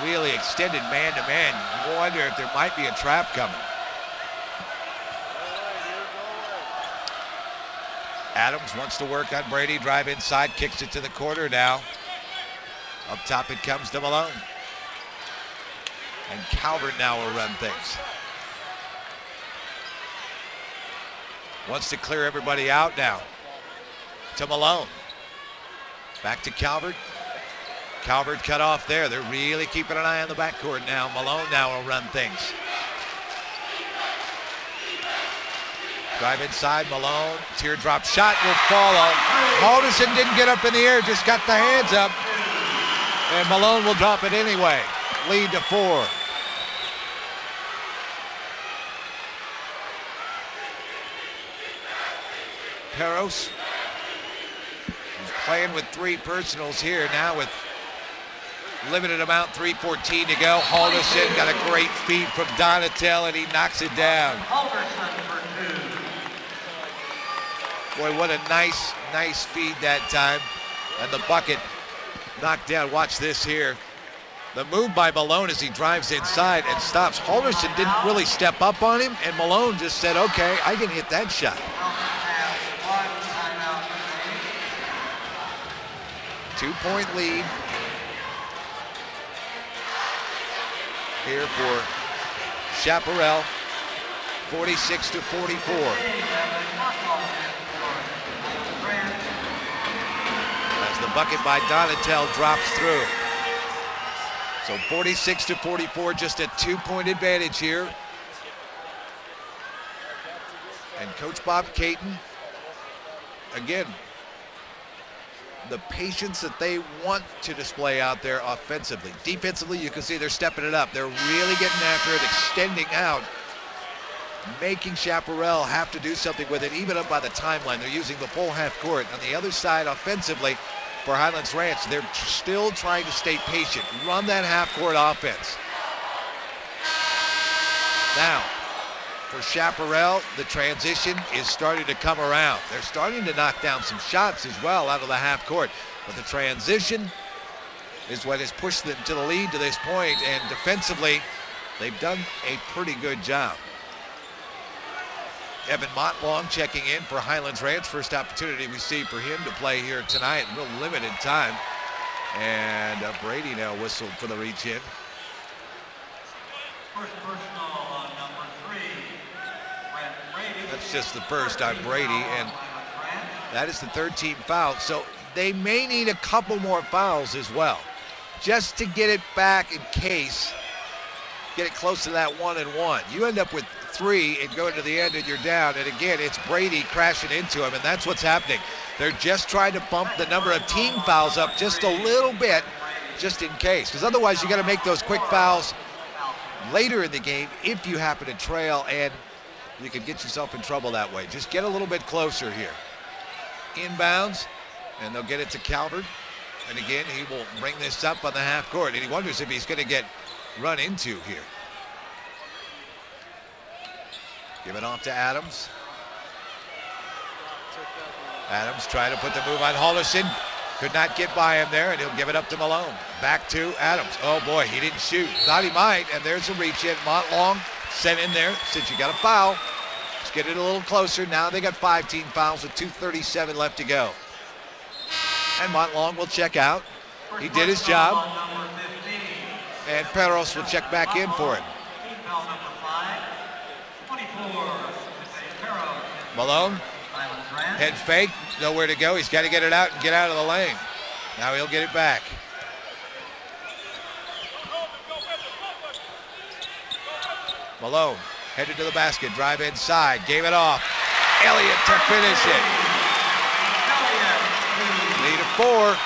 really extended man-to-man. You wonder if there might be a trap coming. Adams wants to work on Brady. Drive inside, kicks it to the corner now. Up top it comes to Malone. And Calvert now will run things. Wants to clear everybody out now. To Malone. Back to Calvert. Calvert cut off there. They're really keeping an eye on the backcourt now. Malone now will run things. Drive inside, Malone. Teardrop shot will follow. Halderson didn't get up in the air, just got the hands up. And Malone will drop it anyway. Lead to 4. Peros. He's playing with 3 personals here now with limited amount, 3:14 to go. Halderson got a great feed from Donatel and he knocks it down. Boy, what a nice feed that time. And the bucket knocked down. Watch this here. The move by Malone as he drives inside and stops. Halderson didn't really step up on him, and Malone just said, okay, I can hit that shot. 2-point lead here for Chaparral, 46-44. As the bucket by Donatel drops through. So 46-44, just a 2-point advantage here. And Coach Bob Caton, again, the patience that they want to display out there offensively. Defensively, you can see they're stepping it up. They're really getting after it, extending out, making Chaparral have to do something with it, even up by the timeline. They're using the full half court. On the other side, offensively, for Highlands Ranch, they're still trying to stay patient, run that half-court offense. Now, for Chaparral, the transition is starting to come around. They're starting to knock down some shots as well out of the half court. But the transition is what has pushed them to the lead to this point, and defensively, they've done a pretty good job. Evan Montlong checking in for Highlands Ranch. First opportunity we see for him to play here tonight. Real limited time. And Brady now whistled for the reach in. First personal on number 3, Brent Brady. That's just the first on Brady, and that is the third team foul. So they may need a couple more fouls as well, just to get it back in case, get it close to that 1-and-1. You end up with 3 and go into the end and you're down. And again, it's Brady crashing into him, and that's what's happening. They're just trying to bump the number of team fouls up just a little bit, just in case. Because otherwise you got to make those quick fouls later in the game if you happen to trail, and you can get yourself in trouble that way. Just get a little bit closer here. Inbounds, and they'll get it to Calvert. And again, he will bring this up on the half court, and he wonders if he's going to get run into here. Give it off to Adams. Adams trying to put the move on Halderson. Could not get by him there, and he'll give it up to Malone. Back to Adams. Oh boy, he didn't shoot. Thought he might, and there's a reach in. Montlong sent in there. Since you got a foul, let's get it a little closer. Now they got 5 team fouls with 2:37 left to go. And Montlong will check out. He did his job. And Peros will check back in for it. Malone, head fake, nowhere to go. He's got to get it out and get out of the lane. Now he'll get it back. Malone headed to the basket, drive inside, gave it off. Elliott to finish it. Lead of 4.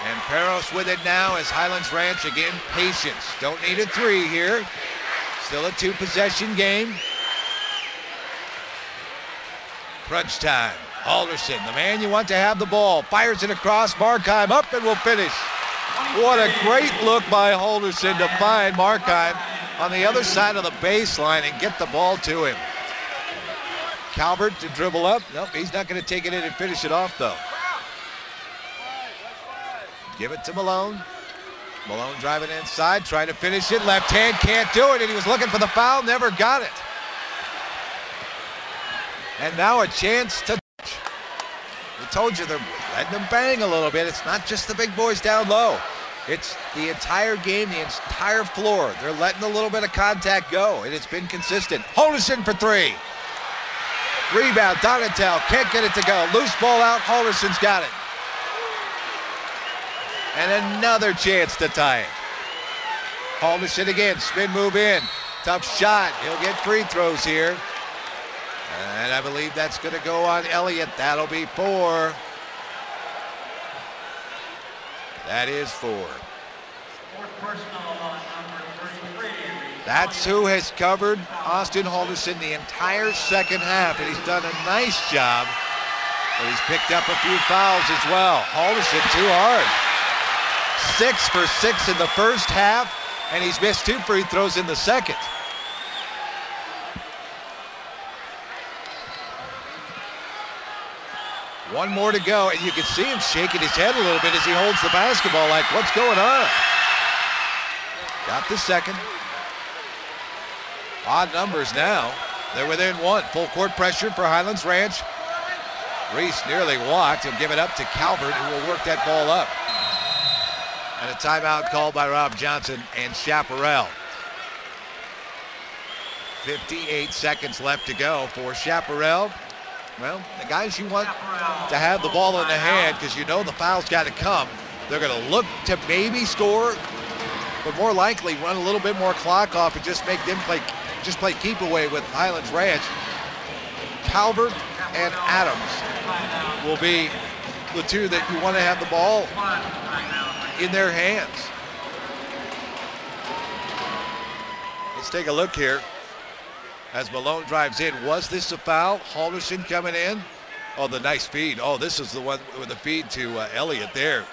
And Peros with it now as Highlands Ranch again, patience. Don't need a 3 here. Still a 2-possession game. Crunch time. Halderson, the man you want to have the ball, fires it across. Markheim up and will finish. What a great look by Halderson to find Markheim on the other side of the baseline and get the ball to him. Calvert to dribble up. Nope, he's not going to take it in and finish it off though. Give it to Malone. Malone driving inside, trying to finish it. Left hand, can't do it, and he was looking for the foul, never got it. And now a chance to touch. We told you they're letting them bang a little bit. It's not just the big boys down low. It's the entire game, the entire floor. They're letting a little bit of contact go, and it's been consistent. Halderson for 3. Rebound, Donatel, can't get it to go. Loose ball out, Halderson's got it. And another chance to tie it. Halderson again, spin move in. Tough shot, he'll get free throws here. And I believe that's going to go on Elliott. That'll be 4. That is 4. That's who has covered Austin Halderson the entire second half, and he's done a nice job. But he's picked up a few fouls as well. Halderson too hard. 6 for 6 in the first half, and he's missed 2 free throws in the second. One more to go, and you can see him shaking his head a little bit as he holds the basketball like, what's going on? Got the second. Odd numbers now. They're within 1. Full court pressure for Highlands Ranch. Reese nearly walked. He'll give it up to Calvert, who will work that ball up. And a timeout called by Rob Johnson and Chaparral. 58 seconds left to go for Chaparral. Well, the guys you want to have the ball in the hand, because you know the foul's got to come. They're going to look to maybe score, but more likely run a little bit more clock off and just make them play keep away with Highlands Ranch. Calvert and Adams will be the 2 that you want to have the ball in their hands. Let's take a look here. As Malone drives in, was this a foul? Halderson coming in. Oh, the nice feed. Oh, this is the one with the feed to Elliott there.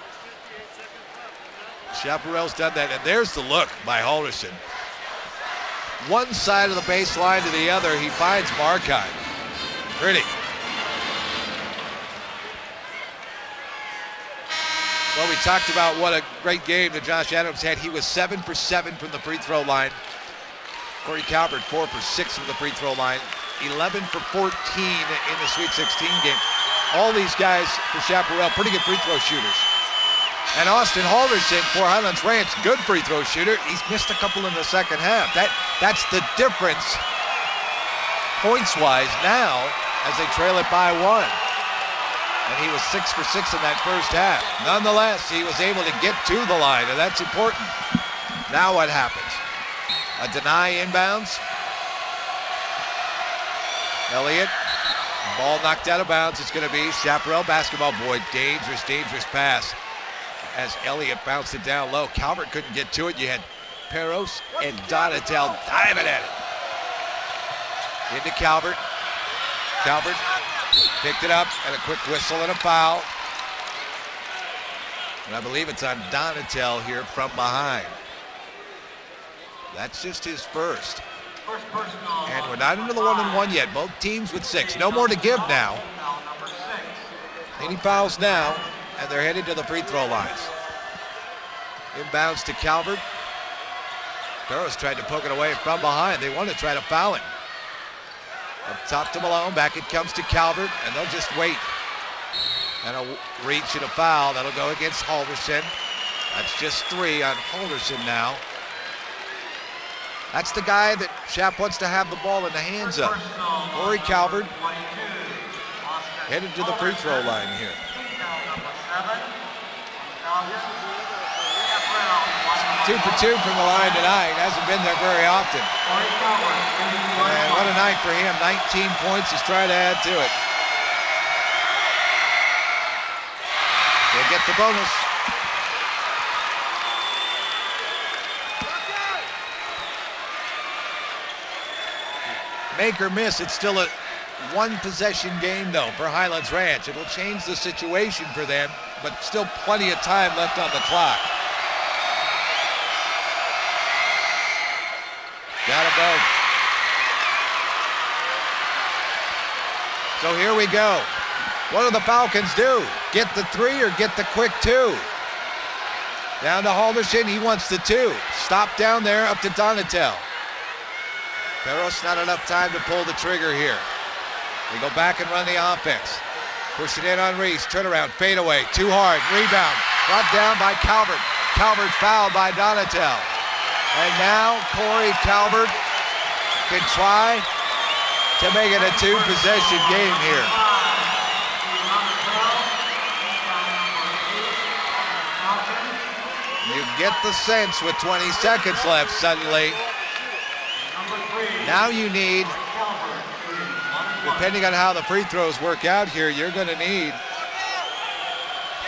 Chaparral's done that, and there's the look by Halderson. one side of the baseline to the other. He finds Markheim. Pretty. Well, we talked about what a great game that Josh Adams had. He was 7 for 7 from the free throw line. Corey Calvert 4 for 6 from the free throw line. 11 for 14 in the Sweet 16 game. All these guys for Chaparral, pretty good free throw shooters. And Austin Halderson for Highlands Ranch, good free throw shooter. He's missed a couple in the second half. That's the difference points-wise now as they trail it by 1. And he was 6 for 6 in that first half. Nonetheless, he was able to get to the line, and that's important. Now what happens? A deny inbounds. Elliott, ball knocked out of bounds. It's going to be Chaparral basketball. Boy, dangerous, dangerous pass as Elliott bounced it down low. Calvert couldn't get to it. You had Peros and Donatel diving at it. Into Calvert. Calvert picked it up, and a quick whistle and a foul. And I believe it's on Donatel here from behind. That's just his first. And we're not into the 1-and-1 yet. Both teams with 6. No more to give now. Any fouls now, and they're headed to the free throw lines. Inbounds to Calvert. Peros tried to poke it away from behind. They want to try to foul him. Up top to Malone, back it comes to Calvert, and they'll just wait. And a reach and a foul. That'll go against Halderson. That's just 3 on Halderson now. That's the guy that Shap wants to have the ball in the hands of. Corey Calvert headed to the free throw line here. 2 for 2 from the line tonight. Hasn't been there very often. And what a night for him. 19 points. He's trying to add to it. He'll get the bonus. Make or miss, it's still a 1-possession game though for Highlands Ranch. It'll change the situation for them, but still plenty of time left on the clock. Got it both. So here we go. What do the Falcons do? Get the 3 or get the quick 2? Down to Halderson, he wants the 2. Stop down there, up to Donatel. Peros not enough time to pull the trigger here. They go back and run the offense. Push it in on Reese, turnaround, fade away, too hard, rebound. Brought down by Calvert. Calvert fouled by Donatel. And now Corey Calvert can try to make it a 2-possession game here. You get the sense with 20 seconds left suddenly. Now you need, depending on how the free throws work out here, you're going to need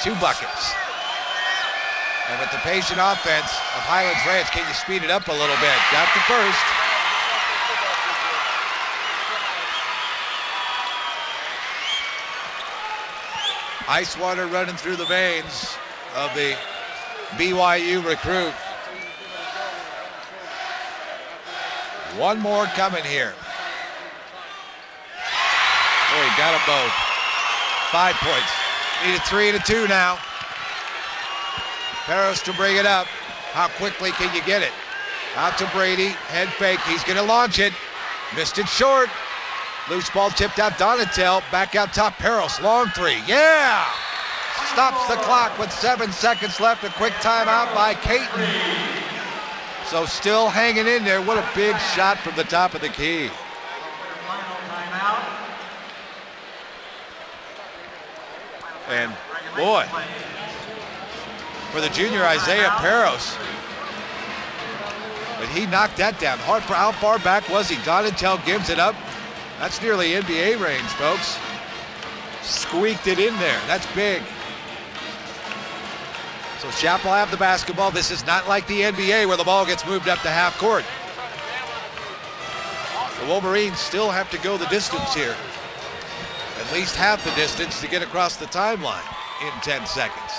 2 buckets. And with the patient offense of Highlands Ranch, can you speed it up a little bit? Got the first. Ice water running through the veins of the BYU recruit. One more coming here. Oh, he got them both. 5 points. Need a 3 and a 2 now. Peros to bring it up. How quickly can you get it? Out to Brady. Head fake. He's going to launch it. Missed it short. Loose ball tipped out. Donatel back out top. Peros. Long 3. Yeah! Stops the clock with 7 seconds left. A quick timeout by Caton. So still hanging in there. What a big shot from the top of the key. And boy, for the junior Isaiah Peros, but he knocked that down. How far back was he? Donatel gives it up. That's nearly NBA range, folks. Squeaked it in there. That's big. So Shap will have the basketball. This is not like the NBA where the ball gets moved up to half court. The Wolverines still have to go the distance here. At least half the distance to get across the timeline in 10 seconds.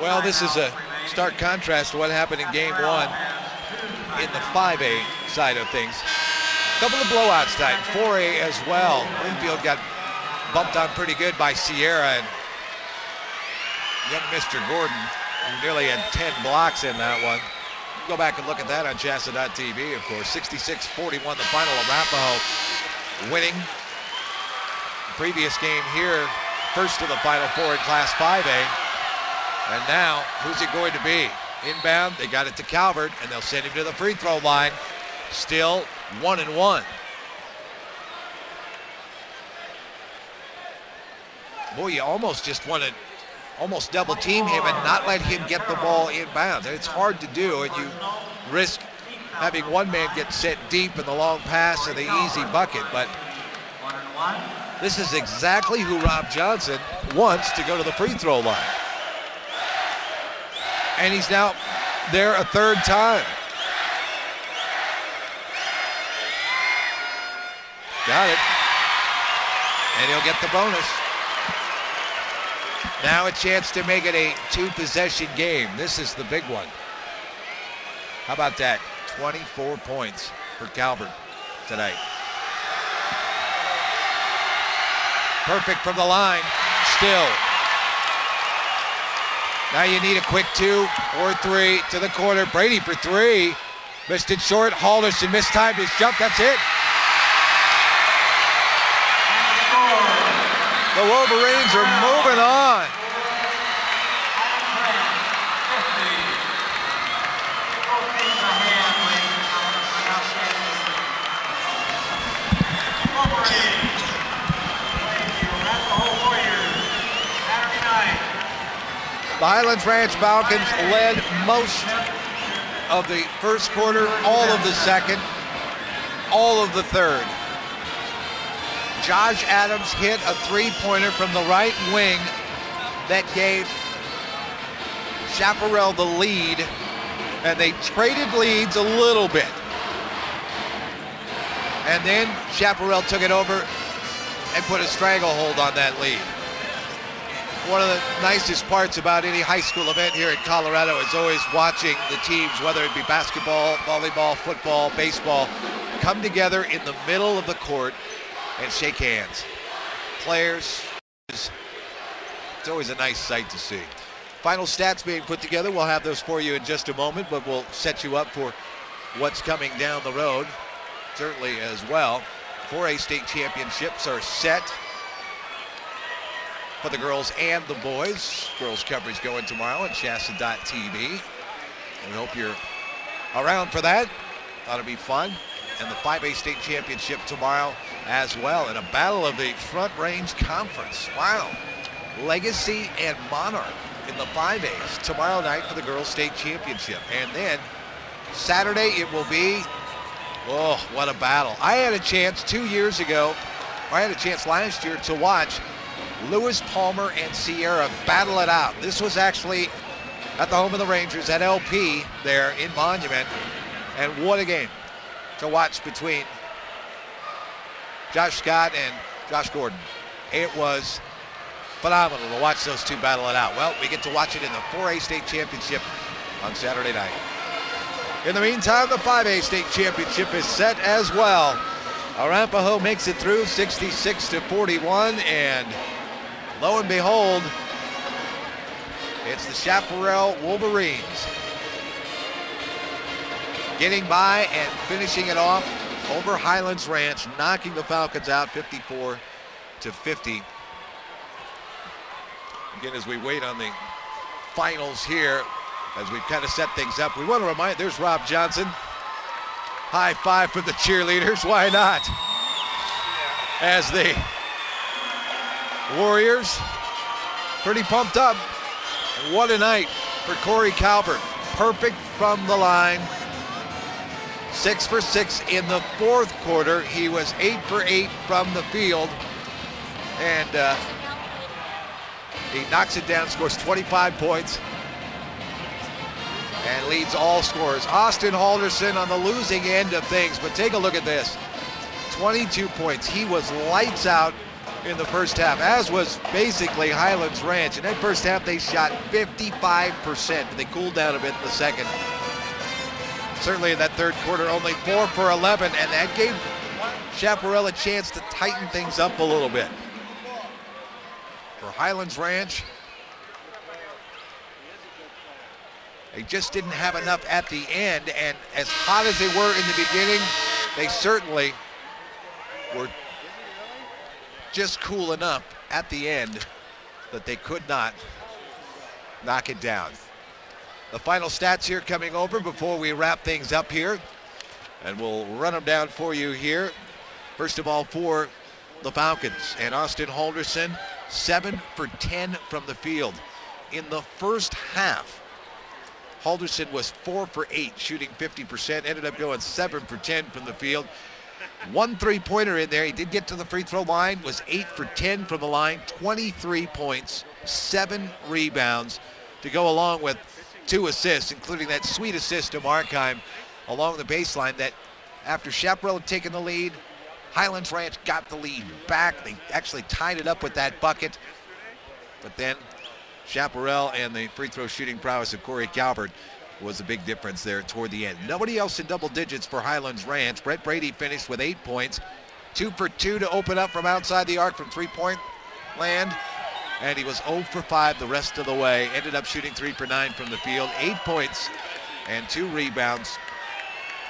Well, this is a stark contrast to what happened in game one in the 5A side of things. A couple of blowouts tonight, 4A as well. Winfield got bumped on pretty good by Sierra, and young Mr. Gordon nearly had 10 blocks in that one. Go back and look at that on CHSAA.tv, of course. 66-41 the final. Arapahoe winning the previous game here, first of the Final Four in Class 5A. And now, who's it going to be? Inbound, they got it to Calvert, and they'll send him to the free throw line. Still 1-1. Boy, you almost just want to almost double team him and not let him get the ball inbounds. And it's hard to do, and you risk having one man get set deep in the long pass or the easy bucket. But this is exactly who Rob Johnson wants to go to the free throw line. And he's now there a third time. Got it. And he'll get the bonus. Now a chance to make it a two-possession game. This is the big one. How about that? 24 points for Calvert tonight. Perfect from the line, still. Now you need a quick 2 or 3 to the corner. Brady for 3. Missed it short. Halderson mistimed his jump. That's it. The Wolverines are moving on. The Highlands Ranch Falcons led most of the first quarter, all of the second, all of the third. Josh Adams hit a three-pointer from the right wing that gave Chaparral the lead, and they traded leads a little bit. And then Chaparral took it over and put a stranglehold on that lead. One of the nicest parts about any high school event here in Colorado is always watching the teams, whether it be basketball, volleyball, football, baseball, come together in the middle of the court and shake hands. Players, it's always a nice sight to see. Final stats being put together. We'll have those for you in just a moment, but we'll set you up for what's coming down the road, certainly as well. 4A state championships are set for the girls and the boys. Girls coverage going tomorrow at CHSAA.tv. We hope you're around for that. Ought to be fun. And the 5A state championship tomorrow as well, in a battle of the Front Range Conference. Wow. Legacy and Monarch in the 5As tomorrow night for the girls state championship. And then Saturday it will be, oh, what a battle. I had a chance 2 years ago, or I had a chance last year to watch Lewis Palmer and Sierra battle it out. This was actually at the home of the Rangers at LP there in Monument. And what a game to watch between Josh Scott and Josh Gordon. It was phenomenal to watch those two battle it out. Well, we get to watch it in the 4A state championship on Saturday night. In the meantime, the 5A state championship is set as well. Arapahoe makes it through 66-41, and lo and behold, it's the Chaparral Wolverines getting by and finishing it off over Highlands Ranch, knocking the Falcons out 54-50. Again, as we wait on the finals here, as we've kind of set things up, we want to remind, there's Rob Johnson. High five for the cheerleaders, why not? As the Warriors, pretty pumped up. And what a night for Corey Calvert. Perfect from the line. 6 for 6 in the fourth quarter. He was 8 for 8 from the field. And he knocks it down, scores 25 points, and leads all scorers. Austin Halderson on the losing end of things, but take a look at this. 22 points. He was lights out in the first half, as was basically Highlands Ranch. In that first half, they shot 55%. They cooled down a bit in the second. Certainly in that third quarter, only 4 for 11, and that gave Chaparral a chance to tighten things up a little bit. For Highlands Ranch, they just didn't have enough at the end, and as hot as they were in the beginning, they certainly were just cool enough at the end that they could not knock it down. The final stats here coming over before we wrap things up here, and we'll run them down for you here. First of all, for the Falcons and Austin Halderson, 7 for 10 from the field. In the first half, Halderson was 4 for 8, shooting 50%, ended up going 7 for 10 from the field. 1 3-pointer in there. He did get to the free throw line, was 8 for 10 from the line, 23 points, 7 rebounds to go along with 2 assists, including that sweet assist to Markheim along the baseline that after Chaparral had taken the lead, Highlands Ranch got the lead back. They actually tied it up with that bucket, but then Chaparral and the free throw shooting prowess of Corey Calvert was a big difference there toward the end. Nobody else in double digits for Highlands Ranch. Brett Brady finished with 8 points, 2 for 2 to open up from outside the arc from three-point land, and he was 0 for 5 the rest of the way. Ended up shooting 3 for 9 from the field, 8 points and 2 rebounds.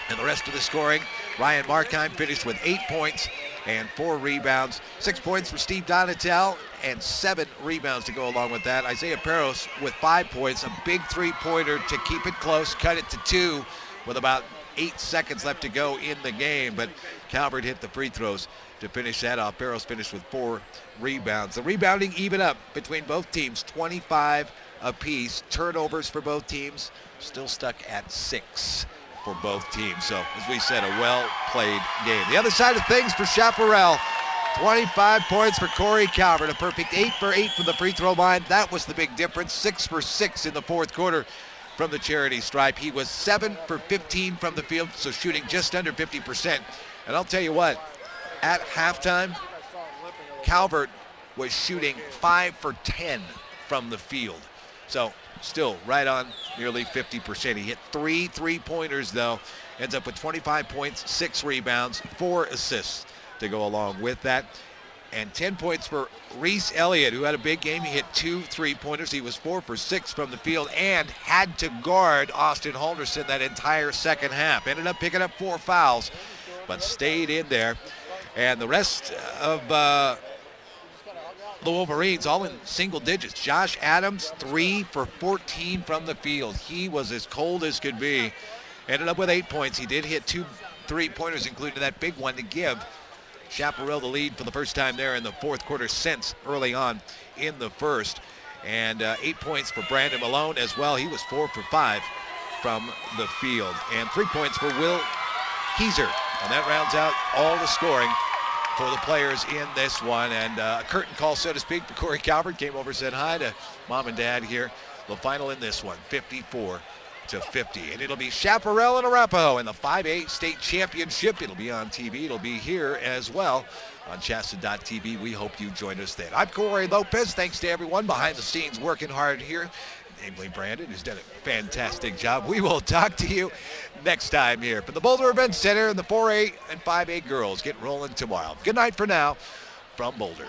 And the rest of the scoring, Ryan Markheim finished with 8 points and 4 rebounds. 6 points for Steve Donatel and 7 rebounds to go along with that. Isaiah Peros with 5 points, a big three-pointer to keep it close, cut it to 2 with about 8 seconds left to go in the game, but Calvert hit the free throws to finish that off. Peros finished with 4 rebounds. The rebounding even up between both teams, 25 apiece. Turnovers for both teams still stuck at 6 for both teams. So, as we said, a well-played game. The other side of things for Chaparral, 25 points for Corey Calvert, a perfect 8 for 8 from the free throw line. That was the big difference, 6 for 6 in the fourth quarter from the charity stripe. He was 7 for 15 from the field, so shooting just under 50%. And I'll tell you what, at halftime, Calvert was shooting 5 for 10 from the field. So, still right on nearly 50%. He hit 3 3-pointers, though. Ends up with 25 points, 6 rebounds, 4 assists to go along with that. And 10 points for Reese Elliott, who had a big game. He hit 2 3-pointers. He was 4 for 6 from the field and had to guard Austin Halderson that entire second half. Ended up picking up 4 fouls, but stayed in there. And the rest of the Wolverines all in single digits. Josh Adams, 3 for 14 from the field. He was as cold as could be. Ended up with 8 points. He did hit 2 3-pointers, including that big one to give Chaparral the lead for the first time there in the fourth quarter since early on in the first. And 8 points for Brandon Malone as well. He was 4 for 5 from the field. And 3 points for Will Keyser. And that rounds out all the scoring for the players in this one. And a curtain call, so to speak, for Corey Calvert. Came over, said hi to mom and dad here. The final in this one, 54-50. And it'll be Chaparral and Arapahoe in the 5A state championship. It'll be on TV. It'll be here as well on CHSAA.tv. We hope you join us then. I'm Corey Lopez. Thanks to everyone behind the scenes working hard here, namely Brandon, who's done a fantastic job. We will talk to you next time here from the Boulder Event Center, and the 4A and 5A girls get rolling tomorrow. Good night for now from Boulder.